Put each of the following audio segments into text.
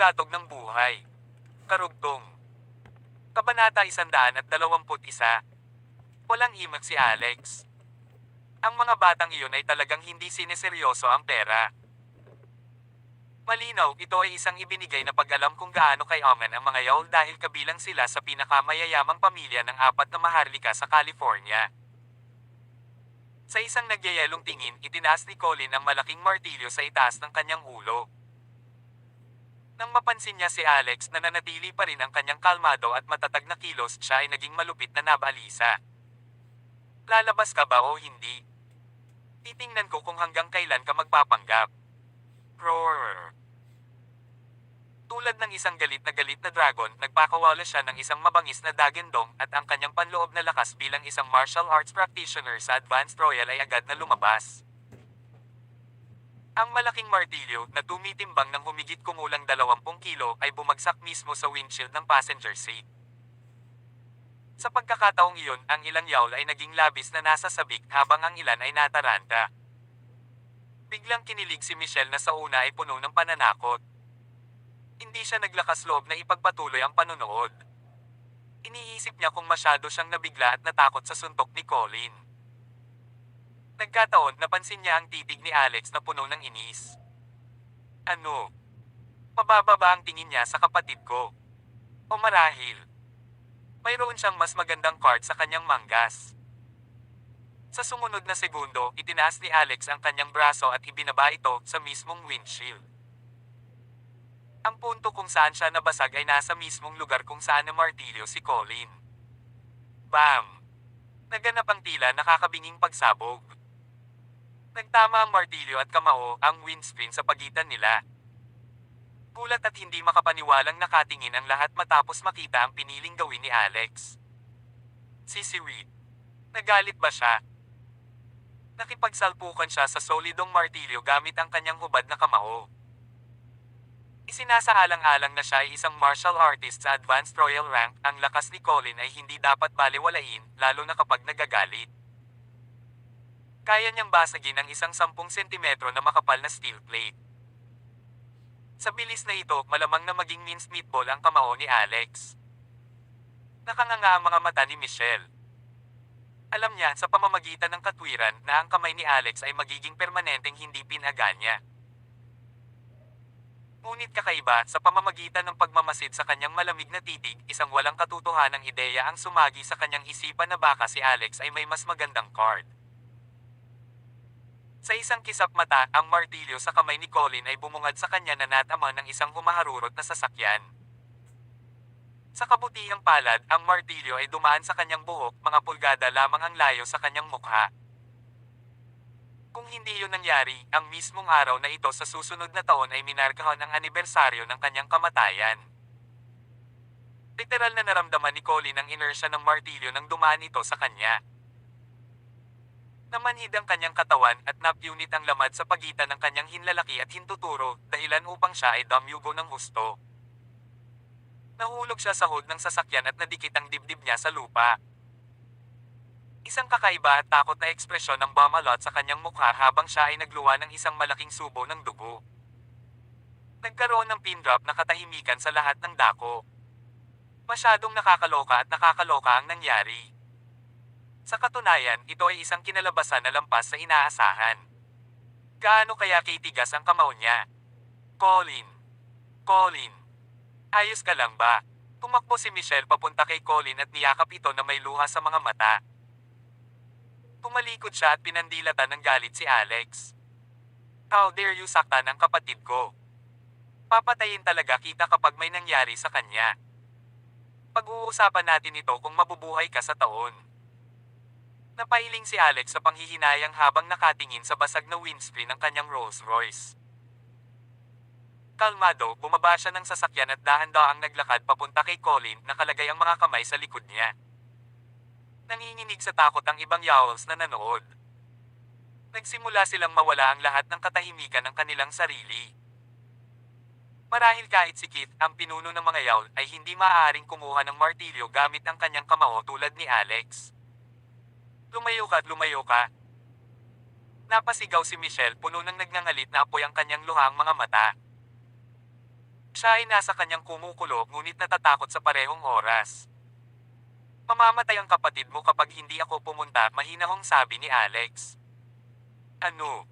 Bugatog ng buhay. Karugtong. Kabanata 121. Walang himag si Alex. Ang mga batang iyon ay talagang hindi sineseryoso ang pera. Malinaw, ito ay isang ibinigay na pag-alam kung gaano kayaman ang mga yawl dahil kabilang sila sa pinakamayayamang pamilya ng apat na maharlika sa California. Sa isang nagyayelong tingin, itinaas ni Colin ang malaking martilyo sa itaas ng kanyang ulo. Nang mapansin niya si Alex na nanatili pa rin ang kanyang kalmado at matatag na kilos, siya ay naging malupit na nabalisa. Lalabas ka ba o hindi? Titingnan ko kung hanggang kailan ka magpapanggap. Roar. Tulad ng isang galit na dragon, nagpakawala siya ng isang mabangis na dagendong at ang kanyang panloob na lakas bilang isang martial arts practitioner sa Advanced Royal ay agad na lumabas. Ang malaking martilyo, na tumitimbang ng humigit kumulang 20 kilo, ay bumagsak mismo sa windshield ng passenger seat. Sa pagkakataong iyon, ang ilang yawl ay naging labis na nasa sabik habang ang ilan ay nataranta. Biglang kinilig si Michelle na sa una ay puno ng pananakot. Hindi siya naglakas loob na ipagpatuloy ang panonood. Iniisip niya kung masyado siyang nabigla at natakot sa suntok ni Colin. Nagkataon, napansin niya ang titig ni Alex na puno ng inis. Ano? Mababa ba ang tingin niya sa kapatid ko? O marahil mayroon siyang mas magandang card sa kanyang manggas? Sa sumunod na segundo, itinaas ni Alex ang kanyang braso at ibinaba ito sa mismong windshield. Ang punto kung saan siya nabasag ay nasa mismong lugar kung saan namartilyo si Colin. Bam! Naganap ang tila nakakabinging pagsabog. Nagtama ang martilyo at kamao ang windscreen sa pagitan nila. Gulat at hindi makapaniwalang nakatingin ang lahat matapos makita ang piniling gawin ni Alex. Si Reed. Nagalit ba siya? Nakipagsalpukan siya sa solidong martilyo gamit ang kanyang hubad na kamao. Isinasaalang-alang na siya ay isang martial artist sa Advanced Royal Rank, ang lakas ni Colin ay hindi dapat balewalain, lalo na kapag nagagalit. Kaya niyang basagin ang isang 10 sentimetro na makapal na steel plate. Sa bilis na ito, malamang na maging minced meatball ang kamao ni Alex. Nakanganga ang mga mata ni Michelle. Alam niya sa pamamagitan ng katwiran na ang kamay ni Alex ay magiging permanenteng hindi pinaganya. Ngunit kakaiba, sa pamamagitan ng pagmamasid sa kanyang malamig na titig, isang walang katotohanang ideya ang sumagi sa kanyang isipan na baka si Alex ay may mas magandang card. Sa isang kisap mata, ang martilyo sa kamay ni Colin ay bumungad sa kanya na natama ng isang humaharurot na sasakyan. Sa kabutihang palad, ang martilyo ay dumaan sa kanyang buhok, mga pulgada lamang ang layo sa kanyang mukha. Kung hindi yun nangyari, ang mismong araw na ito sa susunod na taon ay minarkahan ang anibersaryo ng kanyang kamatayan. Literal na naramdaman ni Colin ang inertia ng martilyo nang dumaan ito sa kanya. Namanhid ang kanyang katawan at napunit ang lamad sa pagitan ng kanyang hinlalaki at hintuturo, dahilan upang siya ay damyugo ng husto. Nahulog siya sa hood ng sasakyan at nadikit ang dibdib niya sa lupa. Isang kakaiba at takot na ekspresyon ng bumalot sa kanyang mukha habang siya ay nagluwa ng isang malaking subo ng dugo. Nagkaroon ng pin drop na katahimikan sa lahat ng dako. Masyadong nakakaloka at nakakaloka ang nangyari. Sa katunayan, ito ay isang kinalabasan na lampas sa inaasahan. Gaano kaya kitigas ang kamao niya? Colin. Colin. Ayos ka lang ba? Tumakbo si Michelle papunta kay Colin at niyakap ito na may luha sa mga mata. Tumalikod siya at pinandilatan ng galit si Alex. How dare you saktan ang kapatid ko? Papatayin talaga kita kapag may nangyari sa kanya. Pag-uusapan natin ito kung mabubuhay ka sa taon. Napailing si Alex sa panghihinayang habang nakatingin sa basag na windscreen ng kanyang Rolls Royce. Kalmado, bumaba siya ng sasakyan at dahan-daang naglakad papunta kay Colin, nakalagay ang mga kamay sa likod niya. Nanginginig sa takot ang ibang yowls na nanood. Nagsimula silang mawala ang lahat ng katahimikan ng kanilang sarili. Marahil kahit si Kit, ang pinuno ng mga yawl, ay hindi maaaring kumuha ng martilyo gamit ang kanyang kamao tulad ni Alex. Lumayo ka at lumayo ka. Napasigaw si Michelle, puno ng nagngangalit na apoy ang kanyang luhang mga mata. Siya ay nasa kanyang kumukulo ngunit natatakot sa parehong oras. Mamamatay ang kapatid mo kapag hindi ako pumunta, mahinahong sabi ni Alex. Ano?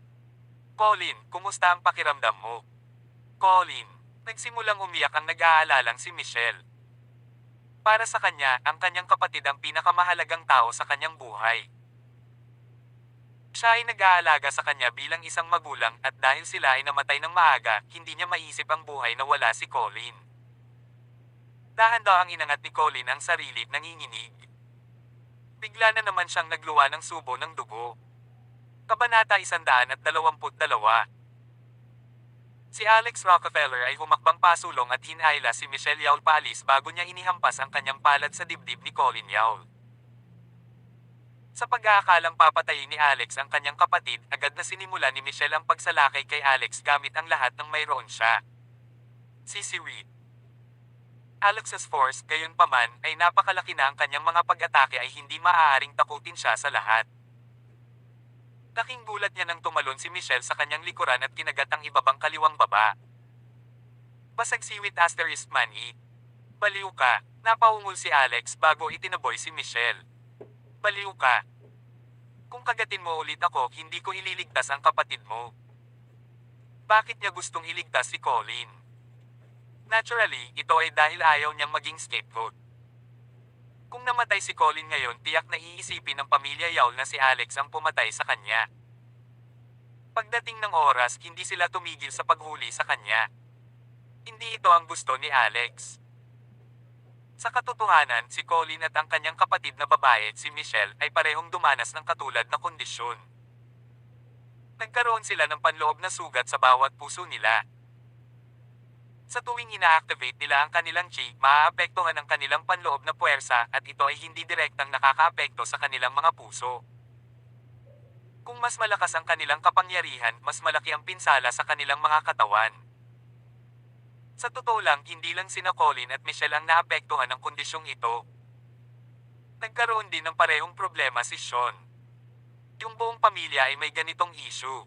Colin, kumusta ang pakiramdam mo? Colin. Nagsimulang umiyak ang nag-aalalang si Michelle. Para sa kanya, ang kanyang kapatid ang pinakamahalagang tao sa kanyang buhay. Siya ay nag-aalaga sa kanya bilang isang magulang at dahil sila ay namatay ng maaga, hindi niya maisip ang buhay na wala si Colin. Dahan-daang inangat ni Colin ang sarili, nanginginig. Bigla na naman siyang nagluwa ng subo ng dugo. Kabanata 122. Si Alex Rockefeller ay humakbang pasulong at hinayla si Michelle Yaul paalis bago niya inihampas ang kanyang palad sa dibdib ni Colin Yaul. Sa pag-aakalang papatayin ni Alex ang kanyang kapatid, agad na sinimula ni Michelle ang pagsalakay kay Alex gamit ang lahat ng mayroon siya. Sissy Reed. Alex's force, gayunpaman, ay napakalaki na ang kanyang mga pag-atake ay hindi maaaring takutin siya sa lahat. Laking gulat niya nang tumalon si Michelle sa kanyang likuran at kinagat ang ibabang kaliwang baba. Basag siwit asterisk mani. Baliw ka, napaungol si Alex bago itinaboy si Michelle. Baliw ka. Kung kagatin mo ulit ako, hindi ko ililigtas ang kapatid mo. Bakit niya gustong iligtas si Colin? Naturally, ito ay dahil ayaw niyang maging scapegoat. Kung namatay si Colin ngayon, tiyak na iisipin ng pamilya Yaul na si Alex ang pumatay sa kanya. Pagdating ng oras, hindi sila tumigil sa paghuli sa kanya. Hindi ito ang gusto ni Alex. Sa katotohanan, si Colin at ang kanyang kapatid na babae, si Michelle, ay parehong dumanas ng katulad na kondisyon. Nagkaroon sila ng panloob na sugat sa bawat puso nila. Sa tuwing ina-activate nila ang kanilang chi, maaapektuhan ang kanilang panloob na puwersa at ito ay hindi direktang nakakaapekto sa kanilang mga puso. Kung mas malakas ang kanilang kapangyarihan, mas malaki ang pinsala sa kanilang mga katawan. Sa totoo lang, hindi lang sina Colin at Michelle ang naapektuhan ng kondisyong ito. Nagkaroon din ng parehong problema si Sean. Yung buong pamilya ay may ganitong issue.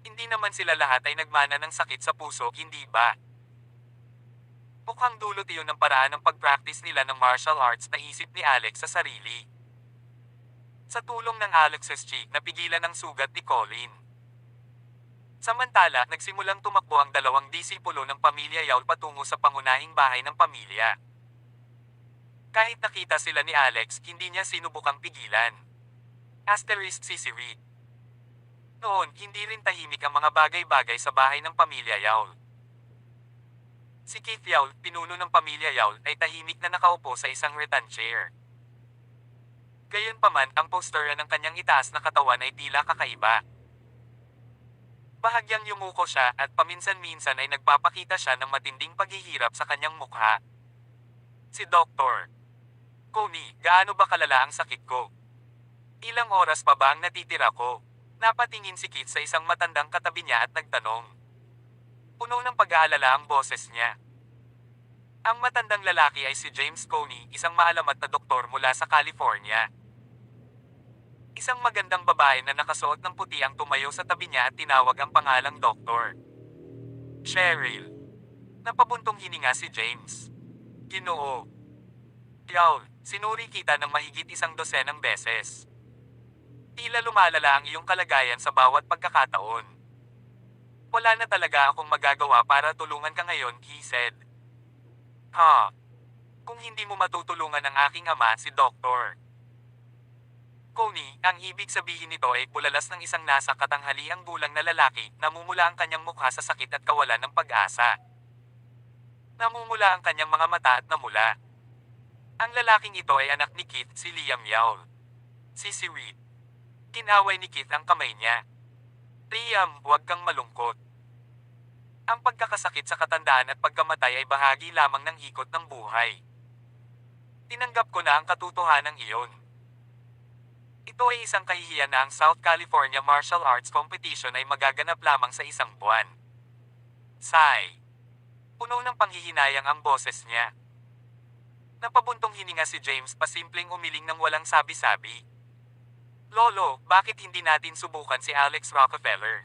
Hindi naman sila lahat ay nagmana ng sakit sa puso, hindi ba? Mukhang dulot iyon ng paraan ng pag-practice nila ng martial arts na isip ni Alex sa sarili. Sa tulong ng Alex's cheek, napigilan ang sugat ni Colin. Samantala, nagsimulang tumakbo ang dalawang disipulo ng pamilya Yaul patungo sa pangunahing bahay ng pamilya. Kahit nakita sila ni Alex, hindi niya sinubukang pigilan. Asterisk Sissy Reed. Noon, hindi rin tahimik ang mga bagay-bagay sa bahay ng pamilya Yaul. Si Keith Yaul, pinuno ng pamilya Yaul, ay tahimik na nakaupo sa isang rattan chair. Gayunpaman, ang postura ng kanyang itaas na katawan ay tila kakaiba. Bahagyang yumuko siya at paminsan-minsan ay nagpapakita siya ng matinding paghihirap sa kanyang mukha. Si Dr. Coney, gaano ba kalala ang sakit ko? Ilang oras pa ba ang natitira ko? Napatingin si Keith sa isang matandang katabi niya at nagtanong. Puno ng pag-aalala ang boses niya. Ang matandang lalaki ay si James Coney, isang maalamat na doktor mula sa California. Isang magandang babae na nakasuot ng puti ang tumayo sa tabi niya at tinawag ang pangalang doktor. Cheryl. Napabuntong hininga si James. Ginoo. Yaul, sinuri kita ng mahigit 100 beses. Tila lumalala ang iyong kalagayan sa bawat pagkakataon. Wala na talaga akong magagawa para tulungan ka ngayon, he said. Kung hindi mo matutulungan ang aking ama, si Dr. Coney, ang ibig sabihin nito ay pulalas ng isang nasa katanghaliang gulang na lalaki, namumula ang kanyang mukha sa sakit at kawalan ng pag-asa. Namumula ang kanyang mga mata at namula. Ang lalaking ito ay anak ni Keith, si Liam Yaul. Sissy Reed. Kinaway ni Keith ang kamay niya. Liam, huwag kang malungkot. Ang pagkakasakit sa katandaan at pagkamatay ay bahagi lamang ng ikot ng buhay. Tinanggap ko na ang katotohanan iyon. Ito ay isang kahihiyan na ang South California Martial Arts Competition ay magaganap lamang sa isang buwan. Sigh. Puno ng panghihinayang ang boses niya. Napabuntong hininga si James, pasimpleng umiling ng walang sabi-sabi. Lolo, bakit hindi natin subukan si Alex Rockefeller?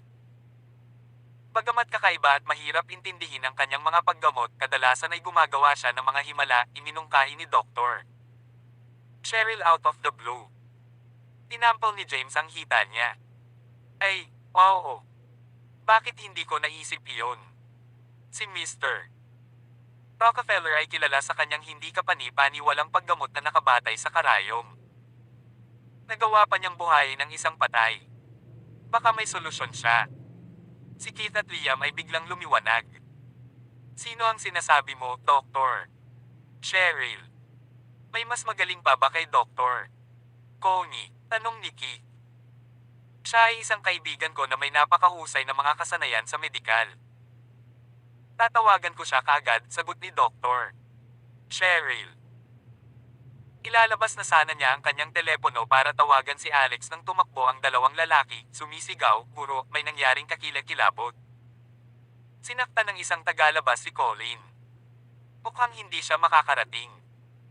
Bagamat kakaiba at mahirap intindihin ang kanyang mga paggamot, kadalasan ay gumagawa siya ng mga himala, iminungkahi ni Doktor Cheryl out of the blue. Tinampal ni James ang hita niya. Ay, oo. Bakit hindi ko naisip iyon? Si Mr. Rockefeller ay kilala sa kanyang hindi kapani-paniwalang paggamot na nakabatay sa karayom. Nagawa pa niyang buhayin ang isang patay. Baka may solusyon siya. Si Keith at Liam ay biglang lumiwanag. Sino ang sinasabi mo, Doktor? Cheryl. May mas magaling pa ba kay Doktor Coney? Tanong ni Keith. Siya ay isang kaibigan ko na may napakahusay na mga kasanayan sa medikal. Tatawagan ko siya kaagad, sagot ni Doktor Cheryl. Ilalabas na sana niya ang kanyang telepono para tawagan si Alex nang tumakbo ang dalawang lalaki, sumisigaw, puro, may nangyaring kakilakilabot. Sinaktan ng isang tagalabas si Colin. Mukhang hindi siya makakarating.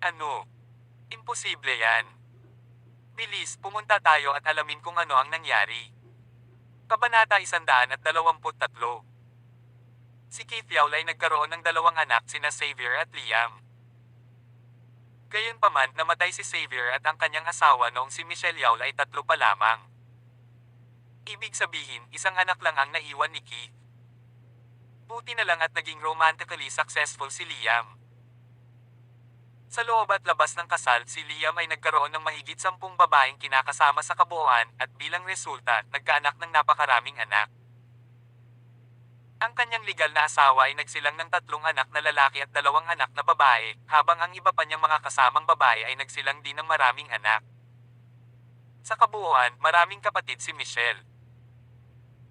Ano? Imposible yan. Bilis, pumunta tayo at alamin kung ano ang nangyari. Kabanata 123. Si Keith Yaul ay nagkaroon ng dalawang anak, sina Xavier at Liam. Gayunpaman, namatay si Xavier at ang kanyang asawa noong si Michelle Yaul ay 3 pa lamang. Ibig sabihin, isang anak lang ang naiwan ni Keith. Buti na lang at naging romantically successful si Liam. Sa loob at labas ng kasal, si Liam ay nagkaroon ng mahigit 10 babaeng kinakasama sa kabuuan at bilang resulta, nagkaanak ng napakaraming anak. Ang kanyang legal na asawa ay nagsilang ng 3 anak na lalaki at 2 anak na babae, habang ang iba pa niyang mga kasamang babae ay nagsilang din ng maraming anak. Sa kabuuan, maraming kapatid si Michelle.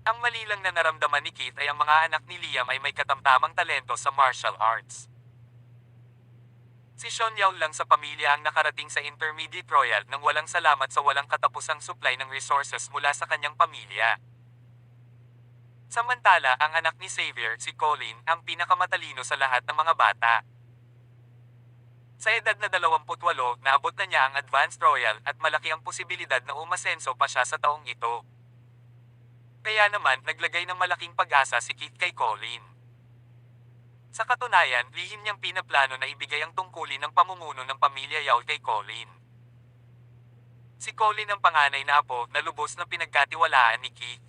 Ang mali lang na naramdaman ni Keith ay ang mga anak ni Liam ay may katamtamang talento sa martial arts. Si Sean Yaul lang sa pamilya ang nakarating sa Intermediate Royal nang walang salamat sa walang katapusang supply ng resources mula sa kanyang pamilya. Samantala, ang anak ni Xavier, si Colin, ang pinakamatalino sa lahat ng mga bata. Sa edad na 28, naabot na niya ang Advanced Royal at malaki ang posibilidad na umasenso pa siya sa taong ito. Kaya naman, naglagay ng malaking pag-asa si Keith kay Colin. Sa katunayan, lihim niyang pinaplano na ibigay ang tungkulin ng pamumuno ng pamilya Yaul kay Colin. Si Colin ang panganay na apo na lubos na pinagkatiwalaan ni Keith.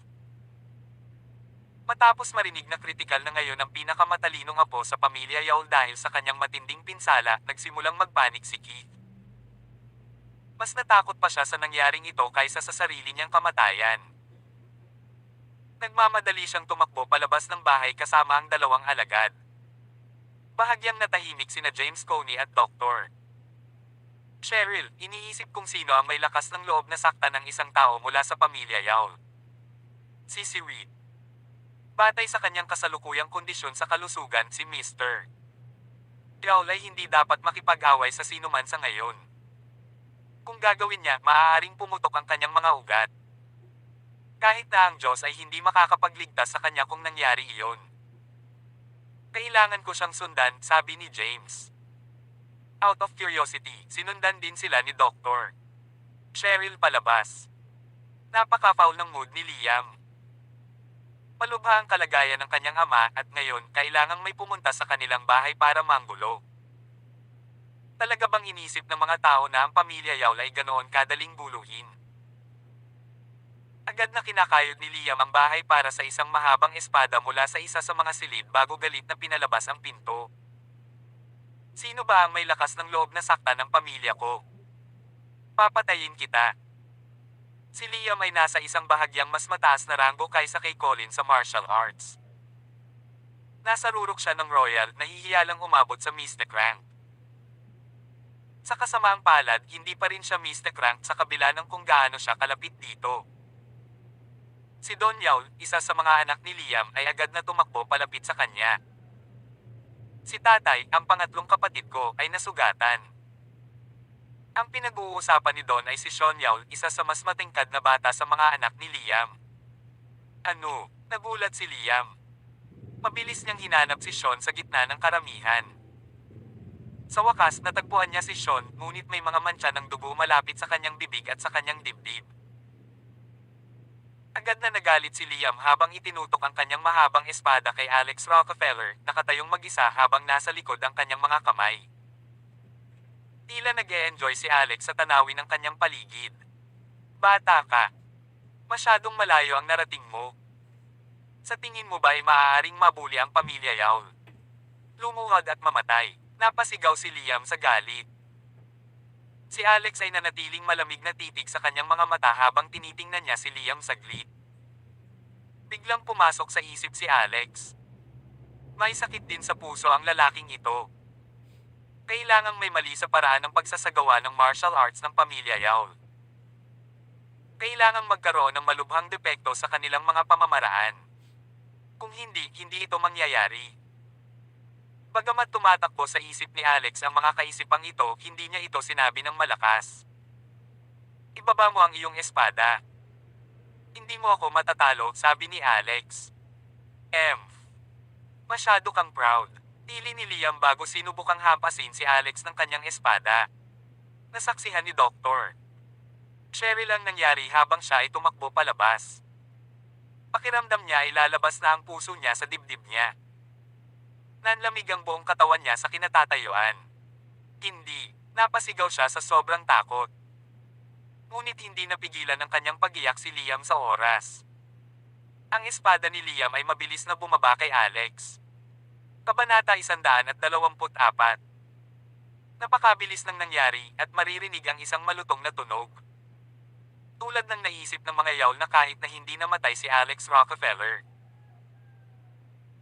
Matapos marinig na kritikal na ngayon ang pinakamatalinong apo sa pamilya Yaul dahil sa kanyang matinding pinsala, nagsimulang magpanik si Keith. Mas natakot pa siya sa nangyaring ito kaysa sa sarili niyang kamatayan. Nagmamadali siyang tumakbo palabas ng bahay kasama ang 2 alagad. Bahagyang natahimik sina James Coney at Dr. Cheryl, iniisip kung sino ang may lakas ng loob na saktan ng isang tao mula sa pamilya Yaul. Si Reed. Batay sa kanyang kasalukuyang kondisyon sa kalusugan, si Mr. Yaul ay hindi dapat makipag-away sa sinuman sa ngayon. Kung gagawin niya, maaaring pumutok ang kanyang mga ugat. Kahit na ang Diyos ay hindi makakapagligtas sa kanya kung nangyari iyon. Kailangan ko siyang sundan, sabi ni James. Out of curiosity, sinundan din sila ni Dr. Cheryl palabas. Napaka-foul ng mood ni Liam. Malubha ang kalagayan ng kanyang ama at ngayon kailangang may pumunta sa kanilang bahay para manggulo. Talaga bang inisip ng mga tao na ang pamilya Yaul ay ganoon kadaling buluhin? Agad na kinakayod ni Liam ang bahay para sa isang mahabang espada mula sa isa sa mga silid bago galit na pinalabas ang pinto. Sino ba ang may lakas ng loob na saktan ng pamilya ko? Papatayin kita. Si Liam ay nasa isang bahagyang mas mataas na ranggo kaysa kay Colin sa martial arts. Nasa rurok siya ng royal, nahihiya lang umabot sa Mystic rank. Sa kasamaang palad, hindi pa rin siya Mystic rank sa kabila ng kung gaano siya kalapit dito. Si Don Yaul, isa sa mga anak ni Liam, ay agad na tumakbo palapit sa kanya. Si tatay, ang pangatlong kapatid ko, ay nasugatan. Ang pinag-uusapan ni Don ay si Sean Yaul, isa sa mas matingkad na bata sa mga anak ni Liam. Ano? Nagulat si Liam. Mabilis niyang hinanap si Sean sa gitna ng karamihan. Sa wakas, natagpuan niya si Sean, ngunit may mga mantsa ng dugo malapit sa kanyang bibig at sa kanyang dibdib. Agad na nagalit si Liam habang itinutok ang kanyang mahabang espada kay Alex Rockefeller, nakatayong mag-isa habang nasa likod ang kanyang mga kamay. Tila nag-e-enjoy si Alex sa tanawin ng kanyang paligid. Bata ka. Masyadong malayo ang narating mo. Sa tingin mo ba ay maaaring mabuli ang pamilya Yaul? Lumuhod at mamatay. Napasigaw si Liam sa galit. Si Alex ay nanatiling malamig na titig sa kanyang mga mata habang tinitingnan niya si Liam saglit. Biglang pumasok sa isip si Alex. May sakit din sa puso ang lalaking ito. Kailangang may mali sa paraan ng pagsasagawa ng martial arts ng pamilya Yaul. Kailangang magkaroon ng malubhang depekto sa kanilang mga pamamaraan. Kung hindi, hindi ito mangyayari. Bagamat tumatakbo sa isip ni Alex ang mga kaisipang ito, hindi niya ito sinabi ng malakas. Ibaba mo ang iyong espada. Hindi mo ako matatalo, sabi ni Alex. Masyado kang proud. Tili ni Liam bago sinubukang hampasin si Alex ng kanyang espada. Nasaksihan ni Doktor. Cheryl lang nangyari habang siya ay tumakbo palabas. Pakiramdam niya ay lalabas na ang puso niya sa dibdib niya. Nanlamig ang buong katawan niya sa kinatatayuan. Hindi, napasigaw siya sa sobrang takot. Ngunit hindi napigilan ng kanyang pag-iyak si Liam sa oras. Ang espada ni Liam ay mabilis na bumaba kay Alex. Kabanata 124. Napakabilis ng nangyari at maririnig ang isang malutong na tunog. Tulad ng naisip ng mga yawl na kahit na hindi namatay si Alex Rockefeller.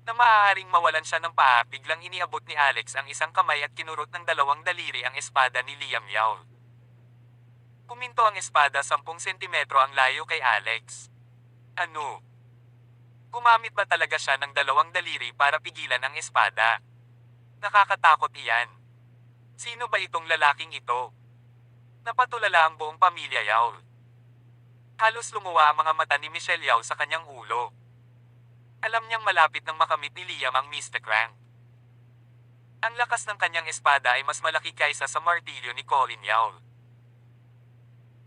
Na maaaring mawalan siya ng paa, biglang iniabot ni Alex ang isang kamay at kinurot ng dalawang daliri ang espada ni Liam Yawl. Kuminto ang espada 10 sentimetro ang layo kay Alex. Ano? Gumamit ba talaga siya ng dalawang daliri para pigilan ang espada? Nakakatakot iyan. Sino ba itong lalaking ito? Napatulala ang buong pamilya Yawl. Halos lumuwa ang mga mata ni Michelle Yaw sa kanyang ulo. Alam niyang malapit nang makamit ni Liam ang Mr. Crank. Ang lakas ng kanyang espada ay mas malaki kaysa sa martilyo ni Colin Yaw.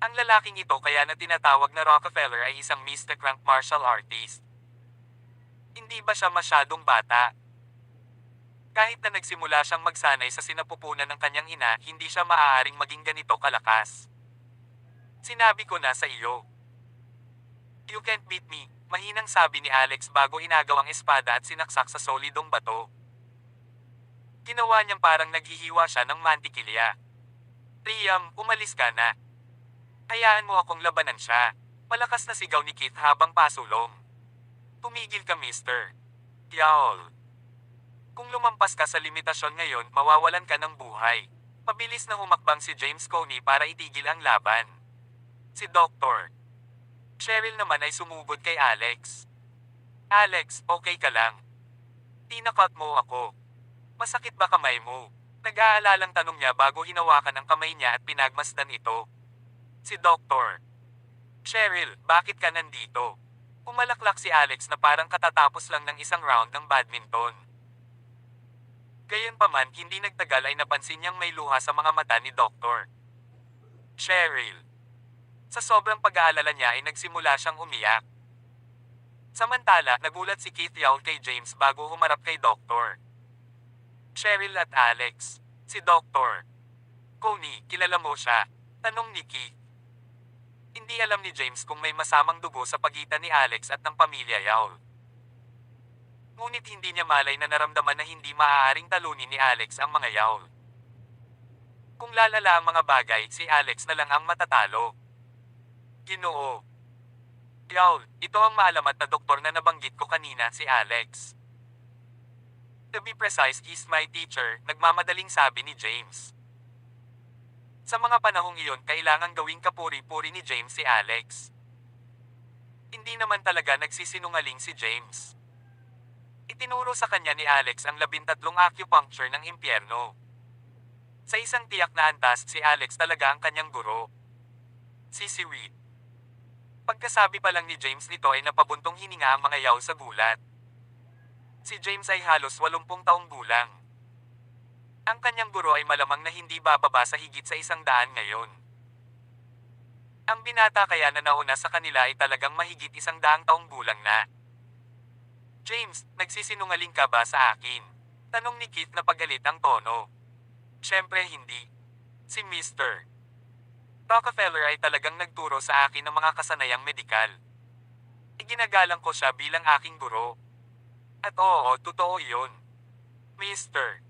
Ang lalaking ito kaya na tinatawag na Rockefeller ay isang Mr. Crank martial artist. Hindi ba siya masyadong bata? Kahit na nagsimula siyang magsanay sa sinapupunan ng kanyang ina, hindi siya maaaring maging ganito kalakas. Sinabi ko na sa iyo. You can't beat me, mahinang sabi ni Alex bago inagaw ang espada at sinaksak sa solidong bato. Ginawa niyang parang naghihiwa siya ng mantikilya. Liam, umalis ka na. Hayaan mo akong labanan siya. Malakas na sigaw ni Kit habang pasulong. Tumigil ka, Mr. Yawl. Kung lumampas ka sa limitasyon ngayon, mawawalan ka ng buhay. Pabilis na humakbang si James Coney para itigil ang laban. Si Dr. Cheryl naman ay sumugod kay Alex. Alex, okay ka lang? Tinakot mo ako. Masakit ba kamay mo? Nag-aalalang tanong niya bago hinawakan ang kamay niya at pinagmasdan ito. Si Dr. Cheryl, bakit ka nandito? Umalaklak si Alex na parang katatapos lang ng isang round ng badminton. Gayunpaman, hindi nagtagal ay napansin niyang may luha sa mga mata ni Dr. Cheryl. Sa sobrang pag-aalala niya ay nagsimula siyang umiyak. Samantala, nagulat si Keith Yawl kay James bago humarap kay Dr. Cheryl at Alex. Si Dr. Coney, kilala mo siya? Tanong ni Keith. Hindi alam ni James kung may masamang dugo sa pagitan ni Alex at ng pamilya Yawl. Ngunit hindi niya malay na naramdaman na hindi maaaring talunin ni Alex ang mga Yawl. Kung lalala ang mga bagay, si Alex na lang ang matatalo. Ginoo. Yawl, ito ang maalamat na doktor na nabanggit ko kanina, si Alex. To be precise, he's my teacher, nagmamadaling sabi ni James. Sa mga panahong iyon, kailangang gawing kapuri-puri ni James si Alex. Hindi naman talaga nagsisinungaling si James. Itinuro sa kanya ni Alex ang 13 acupuncture ng impyerno. Sa isang tiyak na antas, si Alex talaga ang kanyang guro. Si Reed. Pagkasabi pa lang ni James nito ay napabuntong hininga ang mga yaw sa gulat. Si James ay halos 80 taong gulang. Ang kanyang guro ay malamang na hindi bababa sa higit sa 100 ngayon. Ang binata kaya na nauna sa kanila ay talagang mahigit 100 taong gulang na. James, nagsisinungaling ka ba sa akin? Tanong ni Keith na pagalit ang tono. Siyempre hindi. Si Mr. Rockefeller ay talagang nagturo sa akin ng mga kasanayang medikal. Iginagalang ko siya bilang aking guro. At oo, totoo yun. Mr.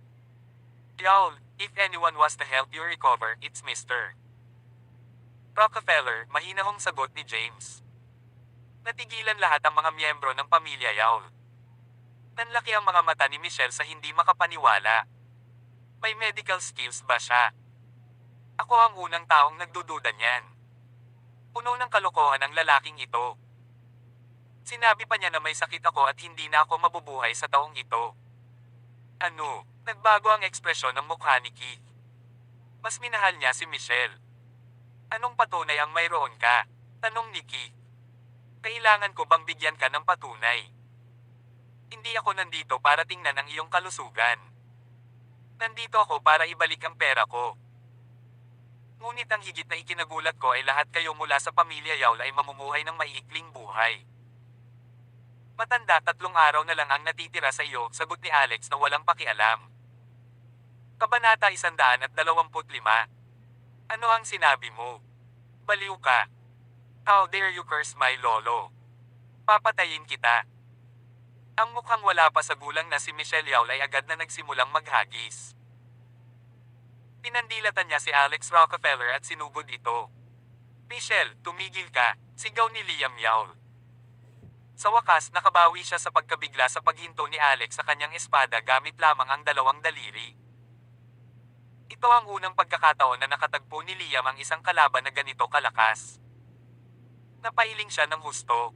Yawl, if anyone was to help you recover, it's Mr. Rockefeller, mahinahong sagot ni James. Natigilan lahat ang mga miyembro ng pamilya Yawl. Nanlaki ang mga mata ni Michelle sa hindi makapaniwala. May medical skills ba siya? Ako ang unang taong nagdududa niyan. Puno ng kalokohan ang lalaking ito. Sinabi pa niya na may sakit ako at hindi na ako mabubuhay sa taong ito. Ano, nagbago ang ekspresyon ng mukha ni Keith. Mas minahal niya si Michelle. Anong patunay ang mayroon ka? Tanong ni Keith. Kailangan ko bang bigyan ka ng patunay? Hindi ako nandito para tingnan ang iyong kalusugan. Nandito ako para ibalik ang pera ko. Ngunit ang higit na ikinagulat ko ay lahat kayo mula sa pamilya Yawl ay mamumuhay ng maiikling buhay. Matanda 3 araw na lang ang natitira sa iyo, sagot ni Alex na walang pakialam. Kabanata 125. Ano ang sinabi mo? Baliw ka. How dare you curse my lolo? Papatayin kita. Ang mukhang wala pa sa gulang na si Michelle Yawl ay agad na nagsimulang maghagis. Pinandilatan niya si Alex Rockefeller at sinugod ito. Michelle, tumigil ka, sigaw ni Liam Yawl. Sa wakas, nakabawi siya sa pagkabigla sa paghinto ni Alex sa kanyang espada gamit lamang ang 2 daliri. Ito ang unang pagkakataon na nakatagpo ni Liam ang isang kalaban na ganito kalakas. Napailing siya ng husto.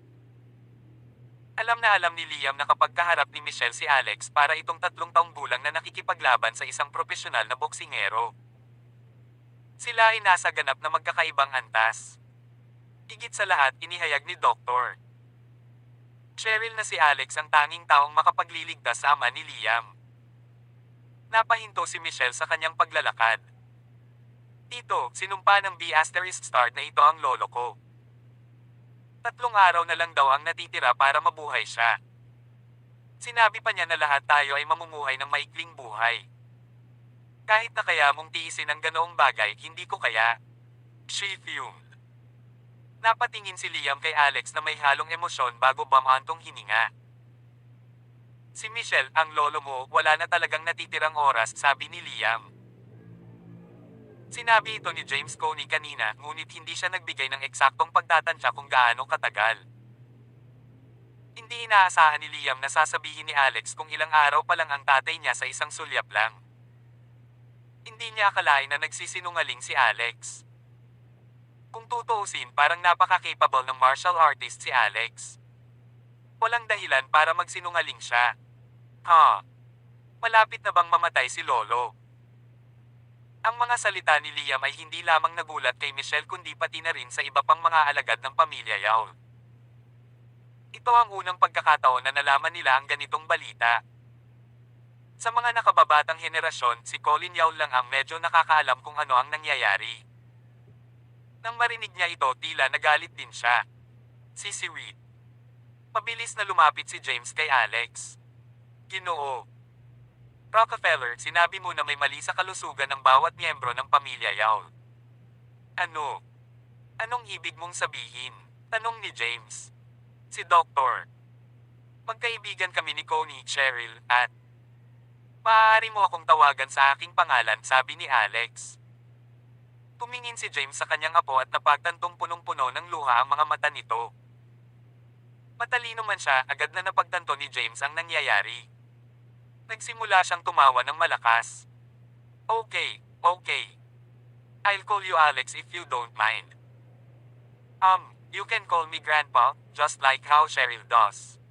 Alam na alam ni Liam na kapag kaharap ni Michelle si Alex para itong 3 taong gulang na nakikipaglaban sa isang profesional na boksingero. Sila ay nasa ganap na magkakaibang antas. Higit sa lahat, inihayag ni Dr. Cheryl na si Alex ang tanging taong makapagliligtas sa ama ni Liam. Napahinto si Michelle sa kanyang paglalakad. Tito, sinumpa ng B*** na ito ang lolo ko. 3 araw na lang daw ang natitira para mabuhay siya. Sinabi pa niya na lahat tayo ay mamumuhay ng maikling buhay. Kahit na kaya mong tiisin ang ganoong bagay, hindi ko kaya. She fumed. Napatingin si Liam kay Alex na may halong emosyon bago bumantong hininga. Si Michelle, ang lolo mo, wala na talagang natitirang oras, sabi ni Liam. Sinabi ito ni James Coney kanina, ngunit hindi siya nagbigay ng eksaktong pagtatansya kung gaano katagal. Hindi inaasahan ni Liam na sasabihin ni Alex kung ilang araw pa lang ang tatay niya sa isang sulyap lang. Hindi niya akalain na nagsisinungaling si Alex. Kung tutuusin, parang napaka-capable ng martial artist si Alex. Walang dahilan para magsinungaling siya. Malapit na bang mamatay si Lolo? Ang mga salita ni Liam ay hindi lamang nagulat kay Michelle kundi pati na rin sa iba pang mga alagad ng pamilya Yawl. Ito ang unang pagkakataon na nalaman nila ang ganitong balita. Sa mga nakababatang henerasyon, si Colin Yawl lang ang medyo nakakaalam kung ano ang nangyayari. Nang marinig niya ito, tila nagalit din siya. Si Reed. Mabilis na lumapit si James kay Alex. Ginoo. Rockefeller, sinabi mo na may mali sa kalusugan ng bawat miyembro ng pamilya Yawl. Ano? Anong ibig mong sabihin? Tanong ni James. Si Doktor. Magkaibigan kami ni Coney, Cheryl, at maaari mo akong tawagan sa aking pangalan, sabi ni Alex. Tumingin si James sa kanyang apo at napagtantong punong-puno ng luha ang mga mata nito. Matalino man siya, agad na napagtanto ni James ang nangyayari. Nagsimula siyang tumawa ng malakas. Okay. I'll call you Alex if you don't mind. You can call me Grandpa, just like how Cheryl does.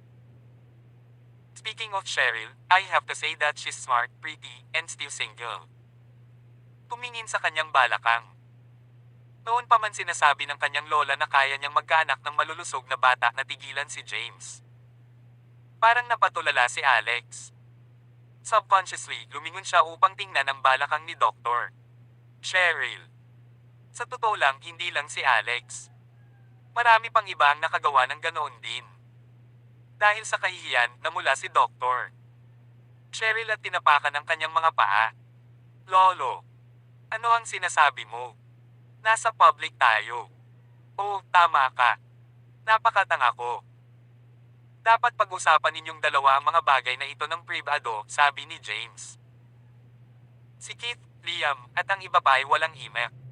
Speaking of Cheryl, I have to say that she's smart, pretty, and still single. Tumingin sa kanyang balakang. Noon pa man sinasabi ng kanyang lola na kaya niyang magkaanak ng malulusog na bata na tigilan si James. Parang napatulala si Alex. Subconsciously, lumingon siya upang tingnan ang balakang ni Dr. Cheryl. Sa totoo lang, hindi lang si Alex. Marami pang iba ang nakagawa ng ganoon din. Dahil sa kahihiyan, namula si Doktor Cheryl at tinapakan ang kanyang mga paa. Lolo, ano ang sinasabi mo? Nasa public tayo. Oh, tama ka. Napakatanga ko. Dapat pag-usapan ninyong dalawa ang mga bagay na ito ng privado, sabi ni James. Si Keith, Liam, at ang iba pa ay walang himek.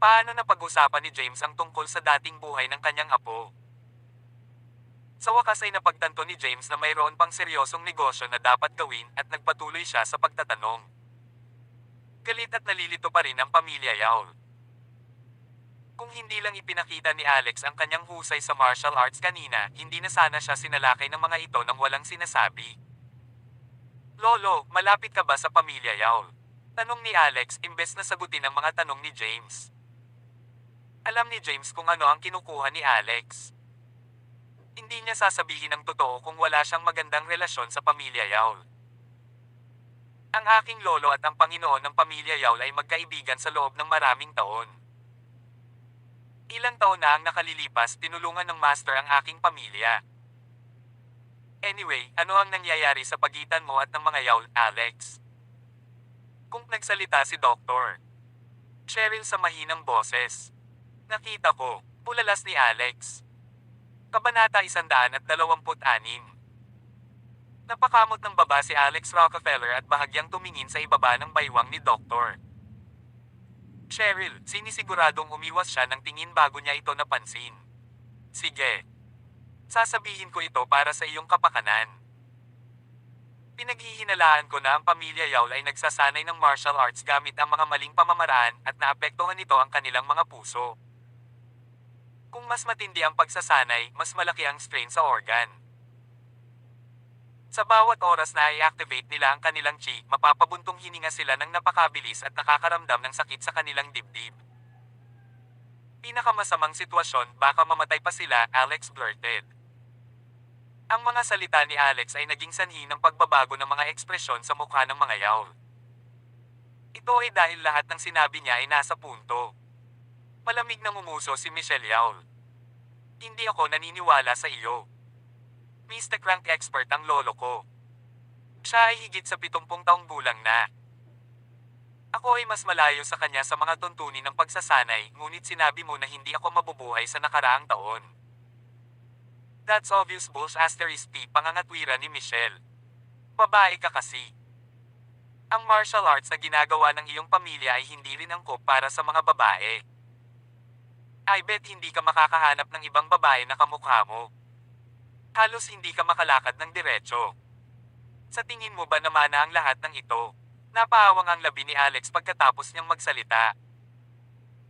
Paano na pag-usapan ni James ang tungkol sa dating buhay ng kanyang apo? Sa wakas ay napagtanto ni James na mayroon pang seryosong negosyo na dapat gawin at nagpatuloy siya sa pagtatanong. Galit at nalilito pa rin ang pamilya Yaul. Kung hindi lang ipinakita ni Alex ang kanyang husay sa martial arts kanina, hindi na sana siya sinalakay ng mga ito nang walang sinasabi. Lolo, malapit ka ba sa pamilya Yaul? Tanong ni Alex imbes na sagutin ang mga tanong ni James. Alam ni James kung ano ang kinukuha ni Alex. Hindi niya sasabihin ang totoo kung wala siyang magandang relasyon sa pamilya Yaul. Ang aking lolo at ang Panginoon ng pamilya Yaul ay magkaibigan sa loob ng maraming taon. Ilang taon na ang nakalilipas, tinulungan ng master ang aking pamilya. Anyway, ano ang nangyayari sa pagitan mo at ng mga Yaul, Alex? Kung nagsalita si Dr. Cheryl sa mahinang boses. Nakita ko, pulalas ni Alex. Kabanata 126. Napakamot ng baba si Alex Rockefeller at bahagyang tumingin sa ibaba ng baywang ni Dr. Cheryl, sinisiguradong umiwas siya ng tingin bago niya ito napansin. Sige. Sasabihin ko ito para sa iyong kapakanan. Pinaghihinalaan ko na ang pamilya Yaul ay nagsasanay ng martial arts gamit ang mga maling pamamaraan at naapektuhan nito ang kanilang mga puso. Kung mas matindi ang pagsasanay, mas malaki ang strain sa organ. Sa bawat oras na i-activate nila ang kanilang chi, mapapabuntong hininga sila ng napakabilis at nakakaramdam ng sakit sa kanilang dibdib. Pinakamasamang sitwasyon, baka mamatay pa sila, Alex blurted. Ang mga salita ni Alex ay naging sanhi ng pagbabago ng mga ekspresyon sa mukha ng mga Yaul. Ito ay dahil lahat ng sinabi niya ay nasa punto. Malamig na ngumuso si Michelle Yaul. Hindi ako naniniwala sa iyo. Mr. Crank expert ang lolo ko. Siya ay higit sa 70 taong gulang na. Ako ay mas malayo sa kanya sa mga tuntunin ng pagsasanay, ngunit sinabi mo na hindi ako mabubuhay sa nakaraang taon. That's obvious bullshit asterisk P pangangatwiran ni Michelle. Babae ka kasi. Ang martial arts na ginagawa ng iyong pamilya ay hindi rin angkop para sa mga babae. I bet hindi ka makakahanap ng ibang babae na kamukha mo. Halos hindi ka makalakad ng diretso. Sa tingin mo ba naman na ang lahat ng ito? Napaawang ang labi ni Alex pagkatapos niyang magsalita.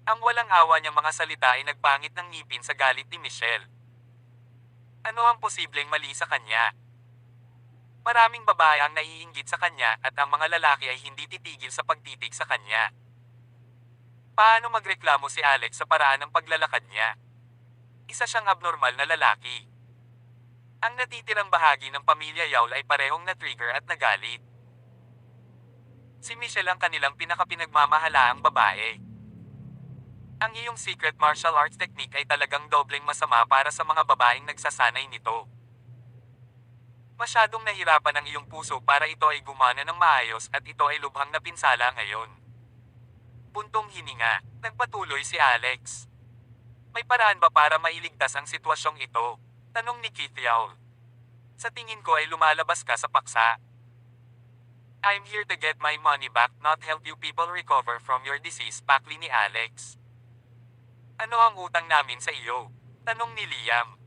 Ang walang awa niyang mga salita ay nagpangit ng ngipin sa galit ni Michelle. Ano ang posibleng mali sa kanya? Maraming babae ang naiinggit sa kanya at ang mga lalaki ay hindi titigil sa pagtitig sa kanya. Paano magreklamo si Alex sa paraan ng paglalakad niya? Isa siyang abnormal na lalaki. Ang natitirang bahagi ng pamilya Yaul ay parehong na-trigger at nagalit. Si Michelle ang kanilang pinakapinagmamahalaang babae. Ang iyong secret martial arts technique ay talagang dobleng masama para sa mga babaeng nagsasanay nito. Masyadong nahirapan ang iyong puso para ito ay gumana ng maayos at ito ay lubhang napinsala ngayon. Puntong hininga, nagpatuloy si Alex. May paraan ba para mailigtas ang sitwasyong ito? Tanong ni Keith Yaul. Sa tingin ko ay lumalabas ka sa paksa. I'm here to get my money back, not help you people recover from your disease, pakli ni Alex. Ano ang utang namin sa iyo? Tanong ni Liam.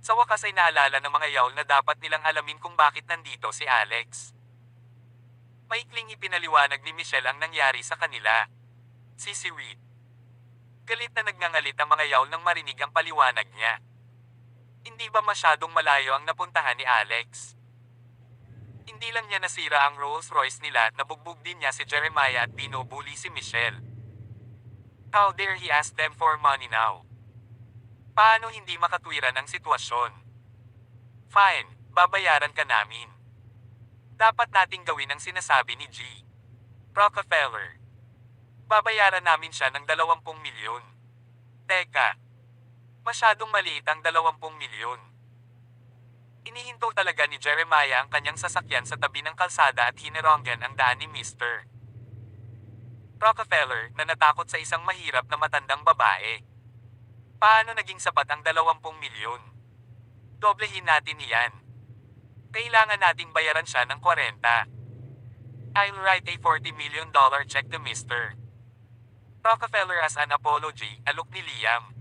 Sa wakas ay naalala ng mga Yaul na dapat nilang alamin kung bakit nandito si Alex. Maikling ipinaliwanag ni Michelle ang nangyari sa kanila. Si Reed. Galit na nagngangalit ang mga Yaul nang marinig ang paliwanag niya. Hindi ba masyadong malayo ang napuntahan ni Alex? Hindi lang niya nasira ang Rolls Royce nila, nabugbog din niya si Jeremiah at binubuli si Michelle. How dare he ask them for money now? Paano hindi makatwiran ang sitwasyon? Fine, babayaran ka namin. Dapat nating gawin ang sinasabi ni G. Rockefeller. Babayaran namin siya ng 20 milyon. Teka, masyadong maliit ang 20 milyon. Inihinto talaga ni Jeremiah ang kanyang sasakyan sa tabi ng kalsada at hinironggan ang daan ni Mr. Rockefeller na natakot sa isang mahirap na matandang babae. Paano naging sapat ang 20 milyon? Doblehin natin iyan. Kailangan nating bayaran siya ng 40. I'll write a $40 million check to Mr. Rockefeller as an apology, alok ni Liam.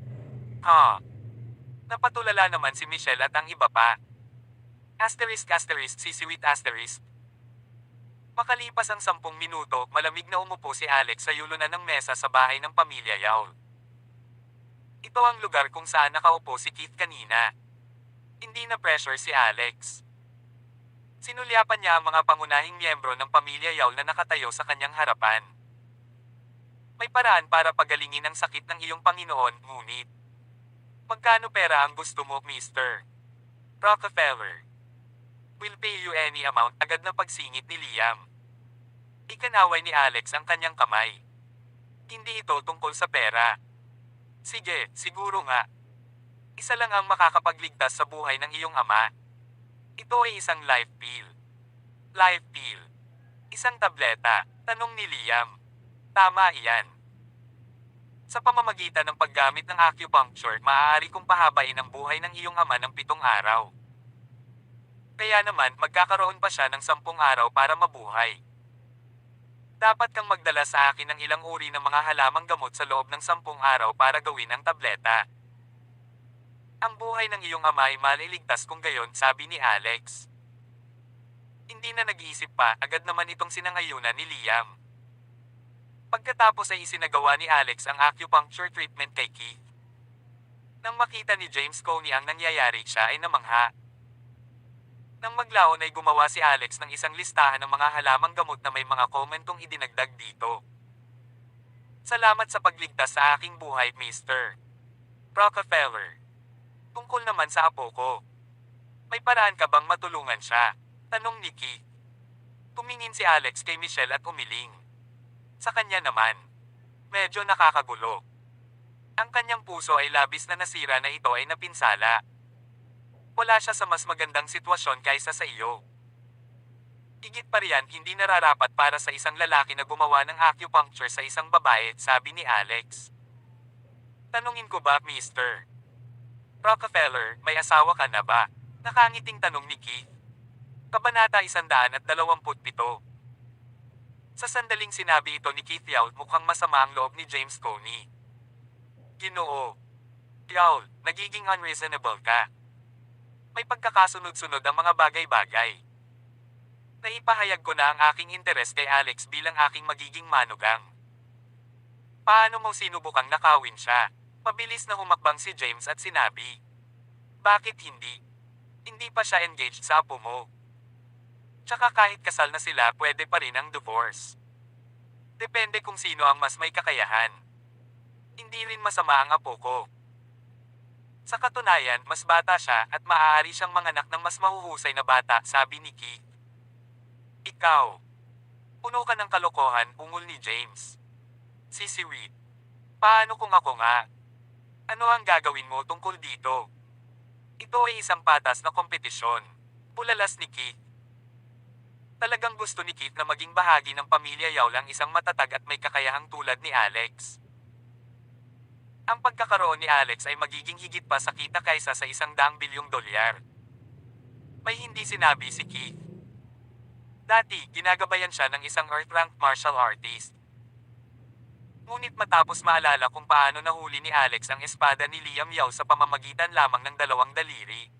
Napatulala naman si Michelle at ang iba pa. Asterisk sisiwit asterisk. Makalipas ang 10 minuto, malamig na umupo si Alex sa yulunan ng mesa sa bahay ng pamilya Yao. Ito ang lugar kung saan nakaupo si Keith kanina. Hindi na pressure si Alex. Sinulyapan niya ang mga pangunahing miyembro ng pamilya Yao na nakatayo sa kanyang harapan. May paraan para pagalingin ang sakit ng iyong Panginoon, ngunit magkano pera ang gusto mo, Mr. Rockefeller? We'll pay you any amount, agad na pagsingit ni Liam. Ikanaway ni Alex ang kanyang kamay. Hindi ito tungkol sa pera. Sige, siguro nga. Isa lang ang makakapagligtas sa buhay ng iyong ama. Ito ay isang life pill. Life pill. Isang tableta, tanong ni Liam. Tama iyan. Sa pamamagitan ng paggamit ng acupuncture, maaari kong pahabain ang buhay ng iyong ama ng 7 araw. Kaya naman, magkakaroon pa siya ng 10 araw para mabuhay. Dapat kang magdala sa akin ng ilang uri ng mga halamang gamot sa loob ng 10 araw para gawin ang tableta. Ang buhay ng iyong ama ay maliligtas kung gayon, sabi ni Alex. Hindi na nag-iisip pa, agad naman itong sinangayunan ni Liam. Pagkatapos ay isinagawa ni Alex ang acupuncture treatment kay Keith. Nang makita ni James Coney ang nangyayari, siya ay namangha. Nang maglaon ay gumawa si Alex ng isang listahan ng mga halamang gamot na may mga komentong idinagdag dito. Salamat sa pagligtas sa aking buhay, Mr. Rockefeller. Tungkol naman sa apo ko. May paraan ka bang matulungan siya? Tanong ni Keith. Tumingin si Alex kay Michelle at umiling. Sa kanya naman, medyo nakakagulo. Ang kanyang puso ay labis na nasira na ito ay napinsala. Wala siya sa mas magandang sitwasyon kaysa sa iyo. Higit pa riyan, hindi nararapat para sa isang lalaki na gumawa ng acupuncture sa isang babae, sabi ni Alex. Tanungin ko ba, Mr. Rockefeller, may asawa ka na ba? Nakangiting tanong ni Keith. Kabanata 127. Sa sandaling sinabi ito ni Keith Yaul, mukhang masama ang loob ni James Coney. Ginoo. Yaul, nagiging unreasonable ka. May pagkakasunod-sunod ang mga bagay-bagay. Naipahayag ko na ang aking interes kay Alex bilang aking magiging manugang. Paano mo sinubukang nakawin siya? Mabilis na humakbang si James at sinabi. Bakit hindi? Hindi pa siya engaged sa apo mo. Tsaka kahit kasal na sila, pwede pa rin ang divorce. Depende kung sino ang mas may kakayahan. Hindi rin masama ang apo ko. Sa katunayan, mas bata siya at maaari siyang manganak ng mas mahuhusay na bata, sabi ni Keith. Ikaw. Puno ka ng kalokohan, ungol ni James. Sisiwit. Paano kung ako nga? Ano ang gagawin mo tungkol dito? Ito ay isang patas na kompetisyon. Bulalas ni Keith. Talagang gusto ni Keith na maging bahagi ng pamilya Yao lang isang matatag at may kakayahang tulad ni Alex. Ang pagkakaroon ni Alex ay magiging higit pa sa kita kaysa sa $100 bilyong. May hindi sinabi si Keith. Dati, ginagabayan siya ng isang earth-ranked martial artist. Ngunit matapos maalala kung paano nahuli ni Alex ang espada ni Liam Yao sa pamamagitan lamang ng 2 daliri,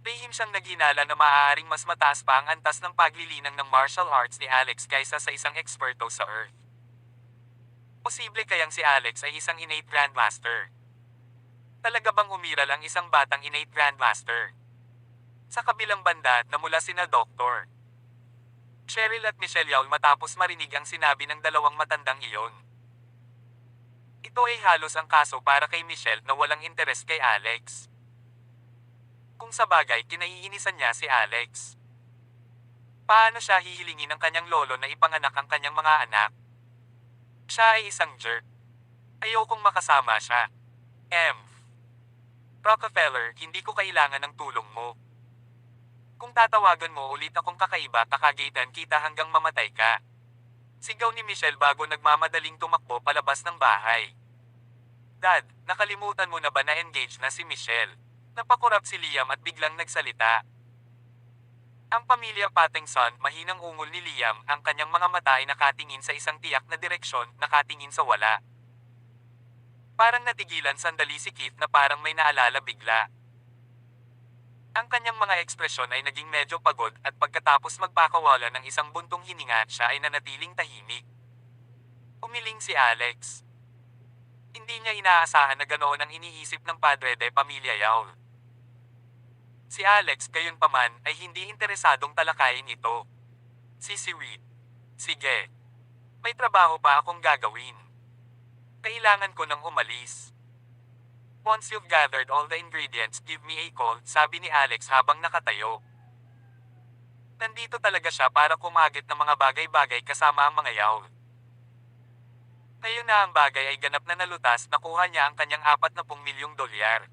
lihim siyang naghinala na maaaring mas mataas pa ang antas ng paglilinang ng martial arts ni Alex kaysa sa isang eksperto sa Earth. Posible kayang si Alex ay isang innate grandmaster? Talaga bang umiral ang isang batang innate grandmaster? Sa kabilang banda, namula sina Dr. Cheryl at Michelle Yao matapos marinig ang sinabi ng 2 matandang iyon. Ito ay halos ang kaso para kay Michelle na walang interes kay Alex. Kung sa bagay, kinaiinisan niya si Alex. Paano siya hihilingin ng kanyang lolo na ipanganak ang kanyang mga anak? Siya ay isang jerk. Ayokong makasama siya. M. Rockefeller, hindi ko kailangan ng tulong mo. Kung tatawagan mo ulit akong kakaiba, kakagaitan kita hanggang mamatay ka. Sigaw ni Michelle bago nagmamadaling tumakbo palabas ng bahay. Dad, nakalimutan mo na ba na engaged na si Michelle? Napakurap si Liam at biglang nagsalita. Ang pamilya Pattinson, mahinang ungol ni Liam, ang kanyang mga mata ay nakatingin sa isang tiyak na direksyon, nakatingin sa wala. Parang natigilan sandali si Keith na parang may naalala bigla. Ang kanyang mga ekspresyon ay naging medyo pagod at pagkatapos magpakawala ng isang buntong hininga siya ay nanatiling tahimik. Umiling si Alex. Hindi niya inaasahan na ganoon ang iniisip ng Padre de Pamilya Yaul. Si Alex gayunpaman ay hindi interesadong talakayin ito. Si Reed. Sige. May trabaho pa akong gagawin. Kailangan ko nang umalis. Once you've gathered all the ingredients, give me a call, sabi ni Alex habang nakatayo. Nandito talaga siya para kumagit ng mga bagay-bagay kasama ang mga yawl. Ngayon na ang bagay ay ganap na nalutas, nakuha niya ang kanyang 40 milyong dolyar.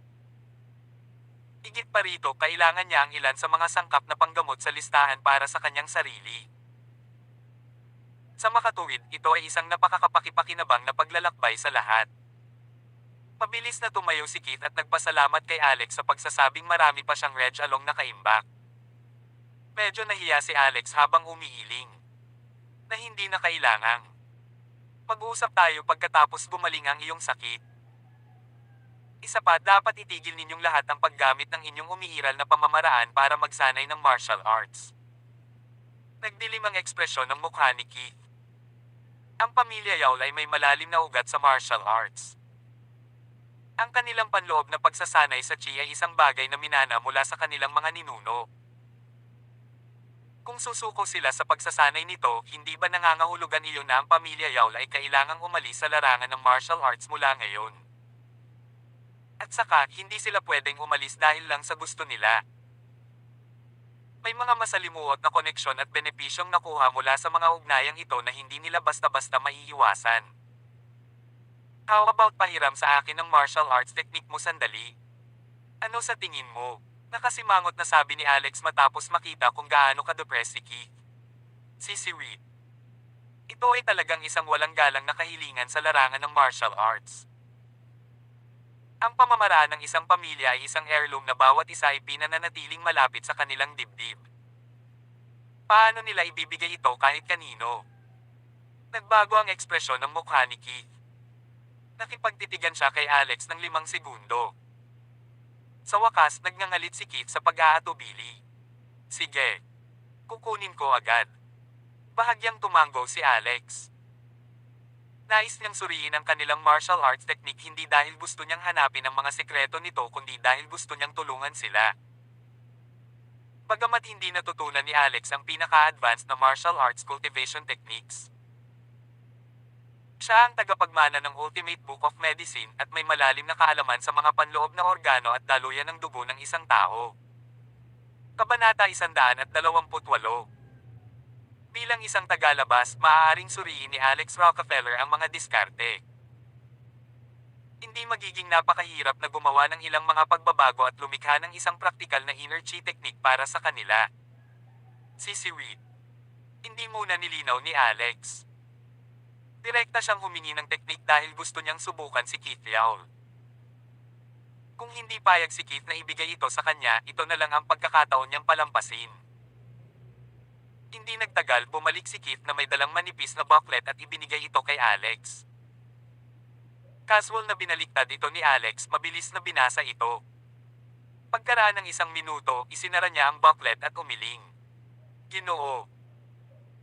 Higit pa rito, kailangan niya ang ilan sa mga sangkap na panggamot sa listahan para sa kanyang sarili. Sa makatuwid, ito ay isang napakakapakipakinabang na paglalakbay sa lahat. Mabilis na tumayo si Keith at nagpasalamat kay Alex sa pagsasabing marami pa siyang Reg Along na kaimbak. Medyo nahiya si Alex habang umiiling. Na hindi na kailangang. Mag-uusap tayo pagkatapos gumaling ang iyong sakit. Isa pa, dapat itigil ninyong lahat ang paggamit ng inyong umiiral na pamamaraan para magsanay ng martial arts. Nagdilim ang ekspresyon ng mukha ni Keith. Ang pamilya Yaul ay may malalim na ugat sa martial arts. Ang kanilang panloob na pagsasanay sa chi ay isang bagay na minana mula sa kanilang mga ninuno. Kung susuko sila sa pagsasanay nito, hindi ba nangangahulugan iyon na ang pamilya Yaul ay kailangang umalis sa larangan ng martial arts mula ngayon? At saka, hindi sila pwedeng umalis dahil lang sa gusto nila. May mga masalimuot na koneksyon at benepisyong nakuha mula sa mga ugnayang ito na hindi nila basta-basta maiiwasan. How about pahiram sa akin ng martial arts technique mo sandali? Ano sa tingin mo? Nakasimangot na sabi ni Alex matapos makita kung gaano ka-depressed si Keith. Si Reed. Ito ay talagang isang walang galang na kahilingan sa larangan ng martial arts. Ang pamamaraan ng isang pamilya ay isang heirloom na bawat isa ay pinananatiling malapit sa kanilang dibdib. Paano nila ibibigay ito kahit kanino? Nagbago ang ekspresyon ng mukha ni Keith. Nakipagtitigan siya kay Alex ng 5 segundo. Sa wakas, nagngangalit si Keith sa pag-aatubili. Sige. Kukunin ko agad. Bahagyang tumango si Alex. Nais niyang suriin ang kanilang martial arts technique hindi dahil gusto niyang hanapin ang mga sekreto nito kundi dahil gusto niyang tulungan sila. Bagamat hindi natutunan ni Alex ang pinaka-advanced na martial arts cultivation techniques. Siya ang tagapagmana ng Ultimate Book of Medicine at may malalim na kaalaman sa mga panloob na organo at daluyan ng dugo ng isang tao. Kabanata 128. Bilang isang tagalabas, maaaring suriin ni Alex Rockefeller ang mga diskarte. Hindi magiging napakahirap na gumawa ng ilang mga pagbabago at lumikha ng isang praktikal na inner chi technique para sa kanila. Si Reed. Hindi muna nilinaw ni Alex. Direkta siyang humingi ng teknik dahil gusto niyang subukan si Keith Yaul. Kung hindi payag si Keith na ibigay ito sa kanya, ito na lang ang pagkakataon niyang palampasin. Hindi nagtagal, bumalik si Keith na may dalang manipis na booklet at ibinigay ito kay Alex. Casual na binaliktad ito ni Alex, mabilis na binasa ito. Pagkaraan ng 1 minuto, isinara niya ang booklet at umiling. Ginoo.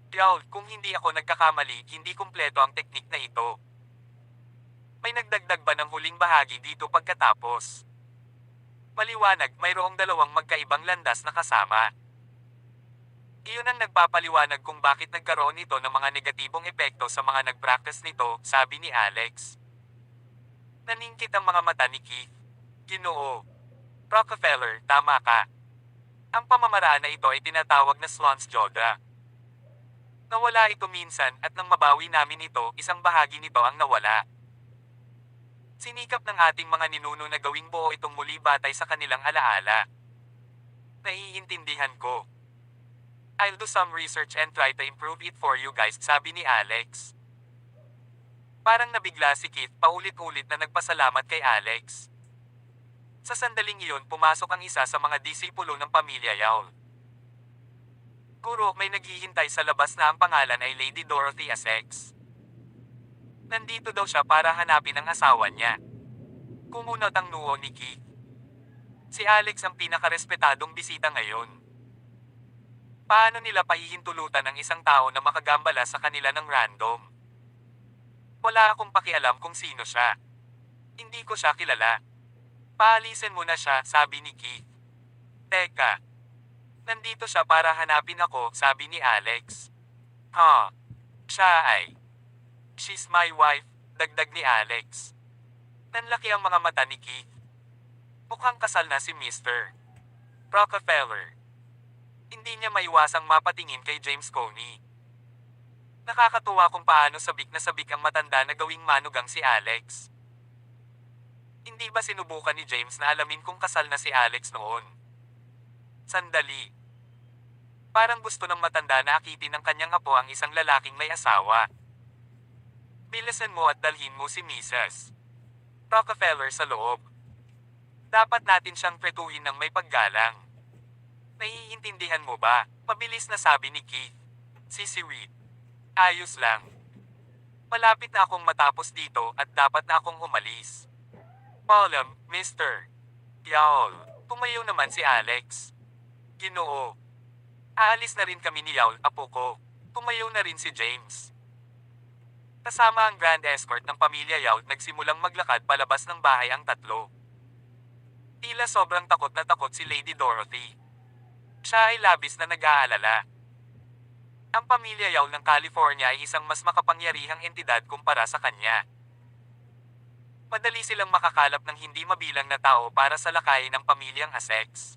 Yaul, kung hindi ako nagkakamali, hindi kumpleto ang teknik na ito. May nagdagdag ba ng huling bahagi dito pagkatapos? Maliwanag, mayroong 2 magkaibang landas na kasama. Iyon ang nagpapaliwanag kung bakit nagkaroon ito ng mga negatibong epekto sa mga nag-practice nito, sabi ni Alex. Naningkit ang mga mata ni Keith. Ginoo. Rockefeller, tama ka. Ang pamamaraan na ito ay tinatawag na Sloan's Yoga. Nawala ito minsan at nang mabawi namin ito, isang bahagi nito ang nawala. Sinikap ng ating mga ninuno na gawing buo itong muli batay sa kanilang alaala. Naiintindihan ko. I'll do some research and try to improve it for you guys, sabi ni Alex. Parang nabigla si Keith, paulit-ulit na nagpasalamat kay Alex. Sa sandaling iyon pumasok ang isa sa mga disipulo ng pamilya Yaul. Guro, may naghihintay sa labas na ang pangalan ay Lady Dorothy Essex. Nandito daw siya para hanapin ang asawa niya. Kumunot ang noo ni Keith. Si Alex ang pinakarespetadong bisita ngayon. Paano nila pahihintulutan ang isang tao na makagambala sa kanila ng random? Wala akong pakialam kung sino siya. Hindi ko siya kilala. Paalisin mo na siya, sabi ni Keith. Teka. Nandito siya para hanapin ako, sabi ni Alex. Siya ay. She's my wife, dagdag ni Alex. Nanlaki ang mga mata ni Keith. Mukhang kasal na si Mr. Rockefeller. Hindi niya maiwasang mapatingin kay James Coney. Nakakatuwa kung paano sabik na sabik ang matanda na gawing manugang si Alex. Hindi ba sinubukan ni James na alamin kung kasal na si Alex noon? Sandali. Parang gusto ng matanda na akitin ng kanyang apo ang isang lalaking may asawa. Bilisan mo at dalhin mo si Mrs. Rockefeller sa loob. Dapat natin siyang pretuhin ng may paggalang. Naiintindihan mo ba? Mabilis na sabi ni Keith. Si Reed. Ayos lang. Malapit na akong matapos dito at dapat na akong umalis. Palam, Mr. Yaul. Tumayo naman si Alex. Ginoo. Aalis na rin kami ni Yaul, apo ko. Tumayo na rin si James. Kasama ang grand escort ng pamilya Yaul, nagsimulang maglakad palabas ng bahay ang tatlo. Tila sobrang takot na takot si Lady Dorothy. Siya ay labis na nag-aalala. Ang pamilya Yaul ng California ay isang mas makapangyarihang entidad kumpara sa kanya. Madali silang makakalap ng hindi mabilang na tao para sa lakayin ng pamilyang Essex.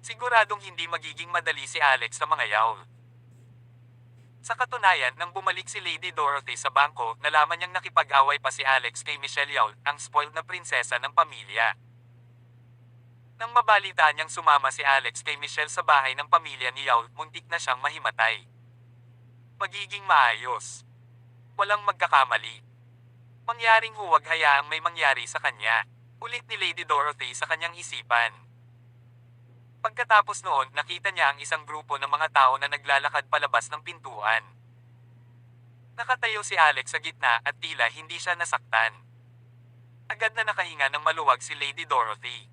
Siguradong hindi magiging madali si Alex sa mga Yaul. Sa katunayan, nang bumalik si Lady Dorothy sa bangko, nalaman niyang nakipag-away pa si Alex kay Michelle Yaul, ang spoiled na prinsesa ng pamilya. Nang mabalita niyang sumama si Alex kay Michelle sa bahay ng pamilya ni Yaul, muntik na siyang mahimatay. Magiging maayos. Walang magkakamali. Mangyaring huwag hayaang may mangyari sa kanya. Ulit ni Lady Dorothy sa kanyang isipan. Pagkatapos noon, nakita niya ang isang grupo ng mga tao na naglalakad palabas ng pintuan. Nakatayo si Alex sa gitna at tila hindi siya nasaktan. Agad na nakahinga ng maluwag si Lady Dorothy.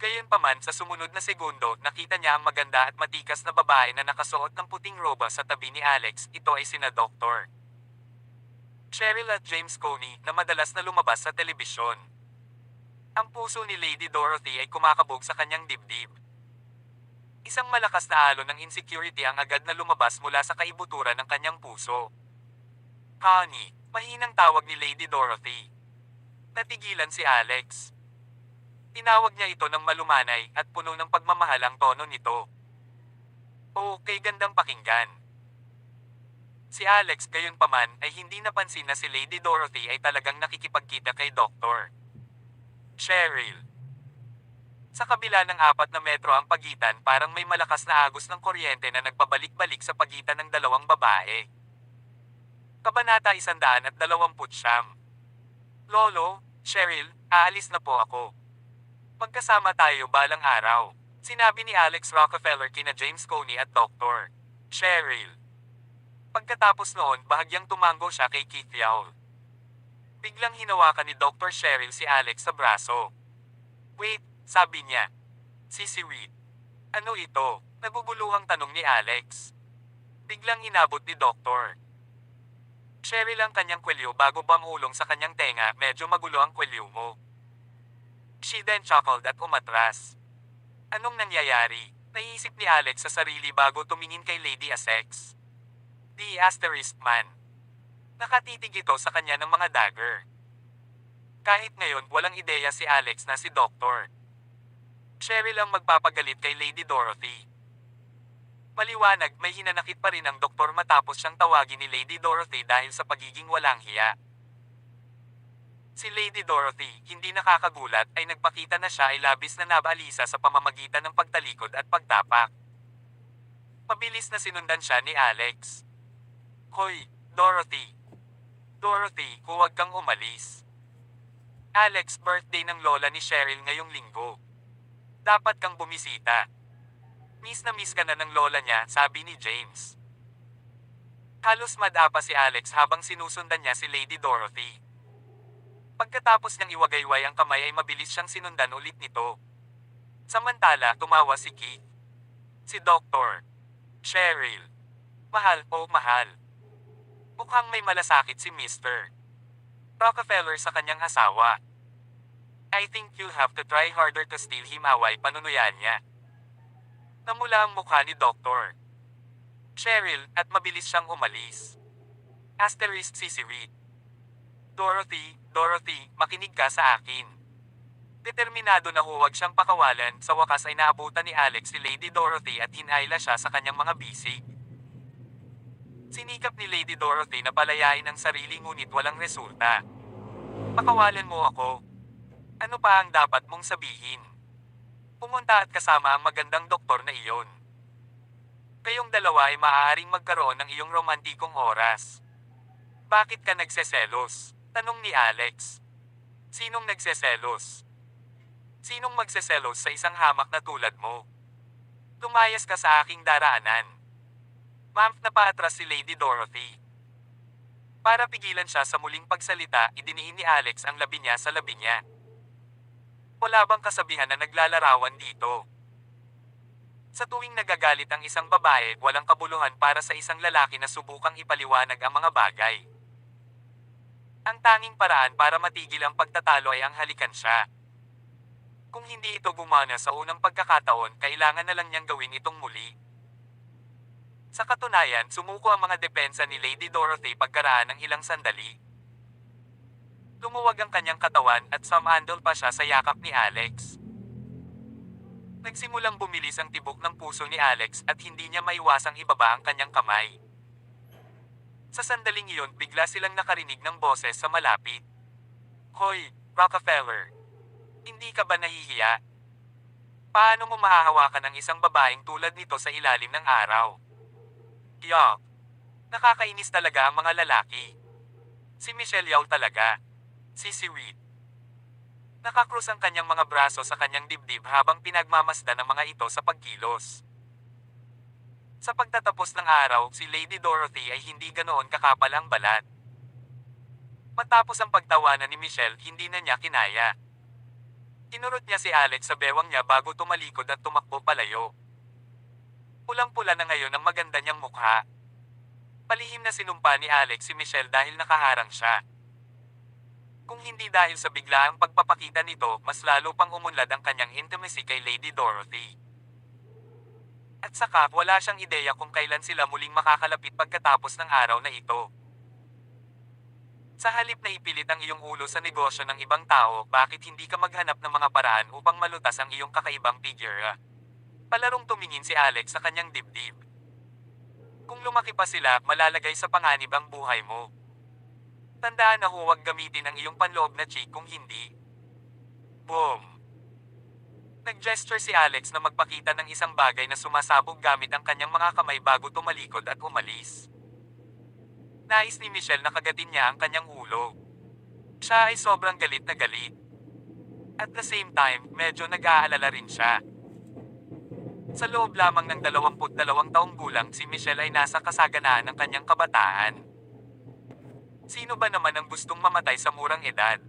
Gayunpaman sa sumunod na segundo, nakita niya ang maganda at matikas na babae na nakasuot ng puting roba sa tabi ni Alex. Ito ay sina Dr. Cheryl at James Coney na madalas na lumabas sa telebisyon. Ang puso ni Lady Dorothy ay kumakabog sa kanyang dibdib. Isang malakas na alon ng insecurity ang agad na lumabas mula sa kaibuturan ng kanyang puso. Honey, mahinang tawag ni Lady Dorothy. Natigilan si Alex. Tinawag niya ito ng malumanay at puno ng pagmamahal ang tono nito. Okay, gandang pakinggan. Si Alex gayunpaman ay hindi napansin na si Lady Dorothy ay talagang nakikipagkita kay Dr. Cheryl. Sa kabila ng 4 na metro ang pagitan, parang may malakas na agos ng kuryente na nagpabalik-balik sa pagitan ng dalawang babae. Kabanata 129. Lolo, Cheryl, aalis na po ako. Magkasama tayo balang araw, sinabi ni Alex Rockefeller kina James Coney at Dr. Cheryl. Pagkatapos noon, bahagyang tumango siya kay Keith Yaul. Biglang hinawakan ni Dr. Cheryl si Alex sa braso. Wait, sabi niya. Si Reed. Ano ito? Naguguluhang tanong ni Alex. Biglang inabot ni Dr. Cheryl ang kanyang kwelyo bago bamulong sa kanyang tenga, medyo magulo ang kwelyo mo. She then chuckled at umatras. Anong nangyayari? Naiisip ni Alex sa sarili bago tumingin kay Lady Essex. The asterisk man. Nakatitig ito sa kanya ng mga dagger. Kahit ngayon, walang ideya si Alex na si Dr. Cheryl ang magpapagalit kay Lady Dorothy. Maliwanag, may hinanakit pa rin ang doktor matapos siyang tawagin ni Lady Dorothy dahil sa pagiging walang hiya. Si Lady Dorothy, hindi nakakagulat, ay nagpakita na siya ay labis na nabalisa sa pamamagitan ng pagtalikod at pagtapak. Mabilis na sinundan siya ni Alex. Hoy, Dorothy! Dorothy, huwag kang umalis. Alex, birthday ng lola ni Cheryl ngayong linggo. Dapat kang bumisita. Miss na miss ka na ng lola niya, sabi ni James. Halos madapa si Alex habang sinusundan niya si Lady Dorothy. Pagkatapos niyang iwagayway ang kamay ay mabilis siyang sinundan ulit nito. Samantala, tumawa si Keith. Si Dr. Cheryl. Mahal po, mahal. Mukhang may malasakit si Mr. Rockefeller sa kanyang asawa. I think you'll have to try harder to steal him, away panunuyan niya. Namula ang mukha ni Dr. Cheryl at mabilis siyang umalis. Asterisk si Reed. Dorothy, makinig ka sa akin. Determinado na huwag siyang pakawalan, sa wakas ay naabutan ni Alex si Lady Dorothy at hinayla siya sa kanyang mga bisig. Sinikap ni Lady Dorothy na palayain ang sarili ngunit walang resulta. Pakawalan mo ako. Ano pa ang dapat mong sabihin? Pumunta at kasama ang magandang doktor na iyon. Kayong dalawa ay maaaring magkaroon ng iyong romantikong oras. Bakit ka nagseselos? Tanong ni Alex. Sinong nagseselos? Sinong magseselos sa isang hamak na tulad mo? Lumayas ka sa aking daraanan. Ma'am, napaatras si Lady Dorothy. Para pigilan siya sa muling pagsalita, idiniin ni Alex ang labi niya sa labi niya. Wala bang kasabihan na naglalarawan dito? Sa tuwing nagagalit ang isang babae, walang kabuluhan para sa isang lalaki na subukang ipaliwanag ang mga bagay. Ang tanging paraan para matigil ang pagtatalo ay ang halikan siya. Kung hindi ito gumana sa unang pagkakataon, kailangan na lang niyang gawin itong muli. Sa katunayan, sumuko ang mga depensa ni Lady Dorothy pagkaraan ng ilang sandali. Lumuwag ang kanyang katawan at sumandal pa siya sa yakap ni Alex. Nagsimulang bumilis ang tibok ng puso ni Alex at hindi niya maiwasang ibaba ang kanyang kamay. Sa sandaling iyon, bigla silang nakarinig ng boses sa malapit. Hoy, Rockefeller! Hindi ka ba nahihiya? Paano mo mahahawakan ang isang babaeng tulad nito sa ilalim ng araw? Yuck! Nakakainis talaga ang mga lalaki. Si Michelle Yao talaga. Si Reed. Nakakrus ang kanyang mga braso sa kanyang dibdib habang pinagmamasdan ng mga ito sa pagkilos. Sa pagtatapos ng araw, si Lady Dorothy ay hindi ganoon kakapal ang balat. Matapos ang pagtawanan ni Michelle, hindi na niya kinaya. Tinurot niya si Alex sa bewang niya bago tumalikod at tumakbo palayo. Pulang-pula na ngayon ang maganda niyang mukha. Palihim na sinumpa ni Alex si Michelle dahil nakaharang siya. Kung hindi dahil sa biglaang pagpapakita nito, mas lalo pang umunlad ang kanyang intimacy kay Lady Dorothy. At saka, wala siyang ideya kung kailan sila muling makakalapit pagkatapos ng araw na ito. Sa halip na ipilit ang iyong ulo sa negosyo ng ibang tao, bakit hindi ka maghanap ng mga paraan upang malutas ang iyong kakaibang figure? Palarong tumingin si Alex sa kanyang dibdib. Kung lumaki pa sila, malalagay sa panganib ang buhay mo. Tandaan na huwag gamitin ang iyong panloob na chick kung hindi. Boom! Nag-gesture si Alex na magpakita ng isang bagay na sumasabog gamit ang kanyang mga kamay bago tumalikod at umalis. Nais ni Michelle na kagatin niya ang kanyang ulo. Siya ay sobrang galit na galit. At the same time, medyo nag-aalala rin siya. Sa loob lamang ng 22 taong gulang, si Michelle ay nasa kasaganaan ng kanyang kabataan. Sino ba naman ang gustong mamatay sa murang edad?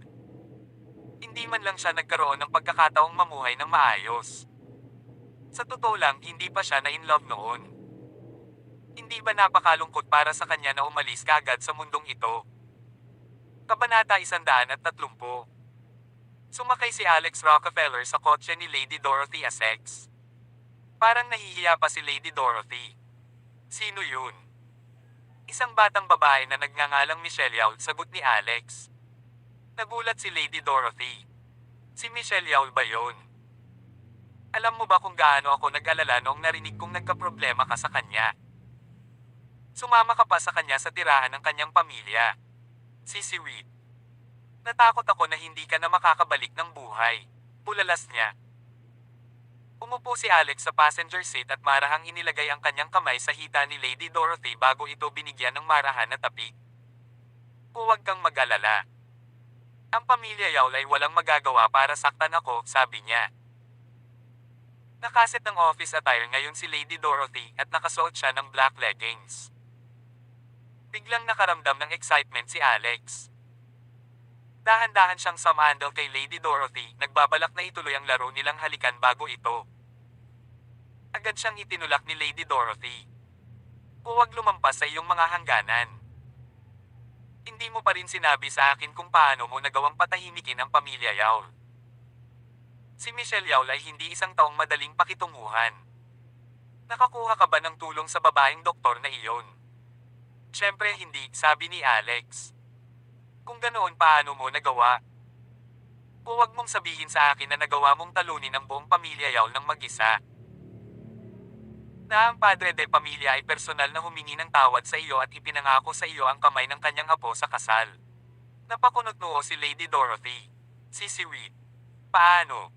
Hindi man lang siya nagkaroon ng pagkakataong mamuhay ng maayos. Sa totoo lang, hindi pa siya na in love noon. Hindi ba napakalungkot para sa kanya na umalis kaagad sa mundong ito? Kabanata 130. Sumakay si Alex Rockefeller sa kotse ni Lady Dorothy Essex. Parang nahihiya pa si Lady Dorothy. Sino yun? Isang batang babae na nagngangalang Michelle Yao, sagot ni Alex. Nagulat si Lady Dorothy. Si Michelle Yao ba yun? Alam mo ba kung gaano ako nag-alala noong narinig kong nagkaproblema ka sa kanya? Sumama ka pa sa kanya sa tirahan ng kanyang pamilya. Si Reed. Natakot ako na hindi ka na makakabalik ng buhay. Bulalas niya. Umupo si Alex sa passenger seat at marahang inilagay ang kanyang kamay sa hita ni Lady Dorothy bago ito binigyan ng marahan na tapik. Huwag kang mag-alala. Ang pamilya Yawl ay walang magagawa para saktan ako, sabi niya. Nakaset ng office attire ngayon si Lady Dorothy at nakasuot siya ng black leggings. Biglang nakaramdam ng excitement si Alex. Dahan-dahan siyang sumandal kay Lady Dorothy, nagbabalak na ituloy ang laro nilang halikan bago ito. Agad siyang itinulak ni Lady Dorothy. Huwag lumampas sa iyong mga hangganan. Hindi mo pa rin sinabi sa akin kung paano mo nagawang patahimikin ang pamilya Yawl. Si Michelle Yawl ay hindi isang taong madaling pakitunguhan. Nakakuha ka ba ng tulong sa babaeng doktor na iyon? Siyempre hindi, sabi ni Alex. Kung ganoon paano mo nagawa? Huwag mong sabihin sa akin na nagawa mong talunin ang buong pamilya Yawl ng mag-isa. Na ang padre de pamilya ay personal na humingi ng tawad sa iyo at ipinangako sa iyo ang kamay ng kanyang apo sa kasal. Napakunot noo si Lady Dorothy. Si Reed. Paano?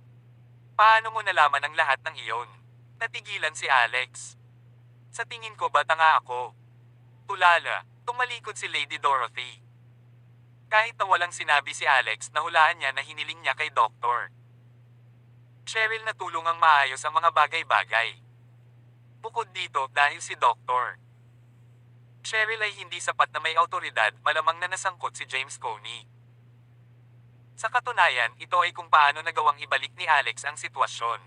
Paano mo nalaman ang lahat ng iyon? Natigilan si Alex. Sa tingin ko ba tanga ako? Tulala, tumalikod si Lady Dorothy. Kahit na walang sinabi si Alex, nahulaan niya na hiniling niya kay Doktor Cheryl na tulungang maayos ang mga bagay-bagay. Bukod dito, dahil si Doktor Cheryl ay hindi sapat na may autoridad, malamang na nasangkot si James Coney. Sa katunayan, ito ay kung paano nagawang ibalik ni Alex ang sitwasyon.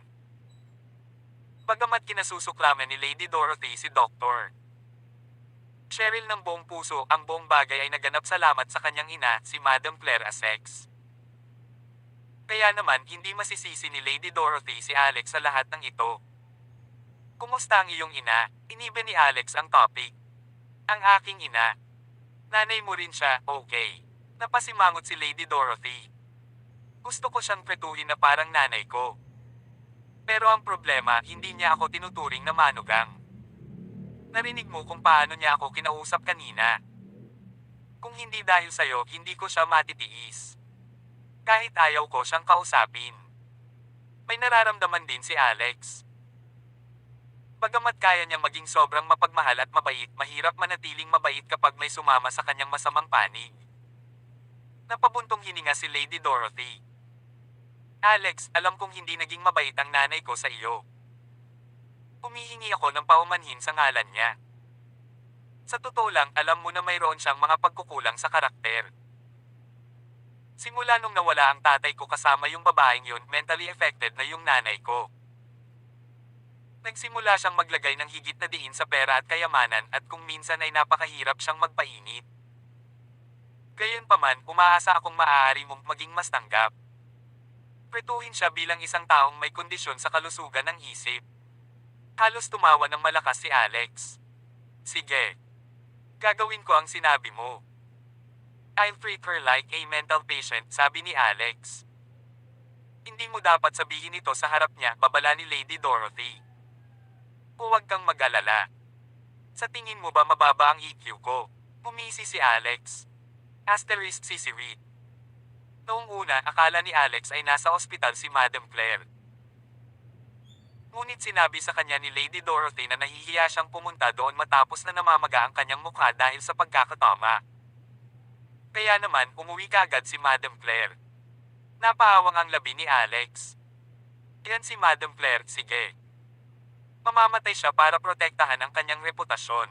Bagamat kinasusuklaman ni Lady Dorothy si Doktor Cheryl ng buong puso, ang buong bagay ay naganap salamat sa kanyang ina, si Madam Claire Essex. Kaya naman, hindi masisisi ni Lady Dorothy si Alex sa lahat ng ito. Kumusta ang iyong ina? Iniba ni Alex ang topic. Ang aking ina. Nanay mo rin siya, okay. Napasimangot si Lady Dorothy. Gusto ko siyang pretuhin na parang nanay ko. Pero ang problema, hindi niya ako tinuturing na manugang. Narinig mo kung paano niya ako kinausap kanina. Kung hindi dahil sa'yo, hindi ko siya matitiis. Kahit ayaw ko siyang kausapin. May nararamdaman din si Alex. Bagamat kaya niya maging sobrang mapagmahal at mabait, mahirap manatiling mabait kapag may sumama sa kanyang masamang panig. Napabuntong hininga si Lady Dorothy. Alex, alam kong hindi naging mabait ang nanay ko sa iyo. Humihingi ako ng paumanhin sa ngalan niya. Sa totoo lang, alam mo na mayroon siyang mga pagkukulang sa karakter. Simula nung nawala ang tatay ko kasama yung babaeng yun, mentally affected na yung nanay ko. Nagsimula siyang maglagay ng higit na diin sa pera at kayamanan at kung minsan ay napakahirap siyang magpainit. Gayunpaman, umaasa akong maaari mong maging mas tanggap. Pretuhin siya bilang isang taong may kondisyon sa kalusugan ng isip. Halos tumawa ng malakas si Alex. Sige. Gagawin ko ang sinabi mo. I'll treat her like a mental patient, sabi ni Alex. Hindi mo dapat sabihin ito sa harap niya, babala ni Lady Dorothy. Huwag kang mag-alala. Sa tingin mo ba mababa ang EQ ko? Humisi si Alex. Asterisk si Reed. Noong una, akala ni Alex ay nasa ospital si Madam Claire. Ngunit sinabi sa kanya ni Lady Dorothy na nahihiya siyang pumunta doon matapos na namamaga ang kanyang mukha dahil sa pagkakatama. Kaya naman, umuwi kaagad si Madam Claire. Napaawang ang labi ni Alex. Yan si Madam Claire, sige. Mamamatay siya para protektahan ang kanyang reputasyon.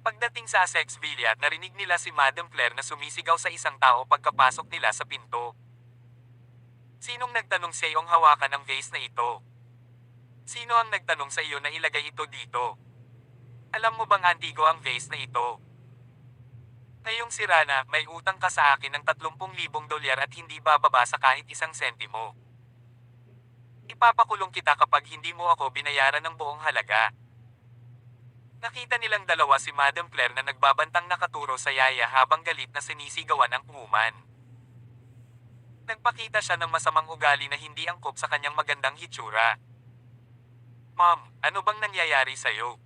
Pagdating sa sex villa, narinig nila si Madam Claire na sumisigaw sa isang tao pagkapasok nila sa pinto. Sinong nagtanong sa iyong hawakan ang vase na ito? Sino ang nagtanong sa iyo na ilagay ito dito? Alam mo bang antigo ang vase na ito? Ngayong sira na, may utang ka sa akin ng 30,000 dolyar at hindi bababa sa kahit isang sentimo. Ipapakulong kita kapag hindi mo ako binayaran ng buong halaga. Nakita nilang dalawa si Madam Claire na nagbabantang nakaturo sa yaya habang galit na sinisigawan ang umuman. Nagpakita siya ng masamang ugali na hindi angkop sa kanyang magandang hitsura. Ma'am, ano bang nangyayari sa'yo?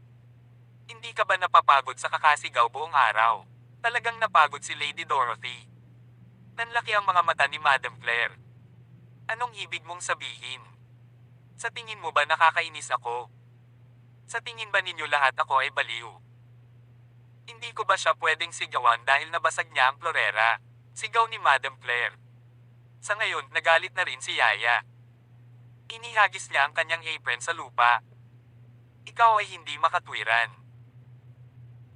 Hindi ka ba napapagod sa kakasigaw buong araw? Talagang napagod si Lady Dorothy. Nanlaki ang mga mata ni Madam Claire. Anong ibig mong sabihin? Sa tingin mo ba nakakainis ako? Sa tingin ba ninyo lahat ako ay baliw? Hindi ko ba siya pwedeng sigawan dahil nabasag niya ang florera? Sigaw ni Madam Claire. Sa ngayon, nagalit na rin si Yaya. Inihagis niya ang kanyang apron sa lupa. Ikaw ay hindi makatwiran.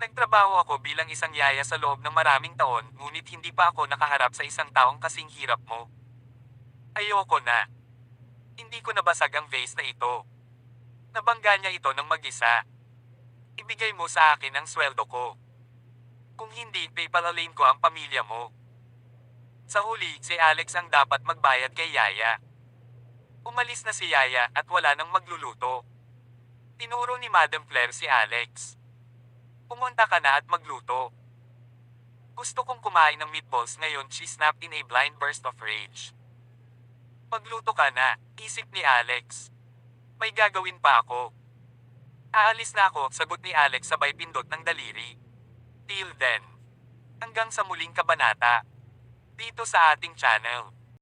Nagtrabaho ako bilang isang yaya sa loob ng maraming taon, ngunit hindi pa ako nakaharap sa isang taong kasing hirap mo. Ayoko na. Hindi ko nabasag ang vase na ito. Nabangga niya ito ng mag-isa. Ibigay mo sa akin ang sweldo ko. Kung hindi, paypalalain ko ang pamilya mo. Sa huli, si Alex ang dapat magbayad kay Yaya. Umalis na si Yaya at wala nang magluluto. Tinuro ni Madam Claire si Alex. Pumunta ka na at magluto. Gusto kong kumain ng meatballs ngayon, she snapped in a blind burst of rage. Magluto ka na, isip ni Alex. May gagawin pa ako. Aalis na ako, sagot ni Alex sabay pindot ng daliri. Till then. Hanggang sa muling kabanata. Dito sa ating channel.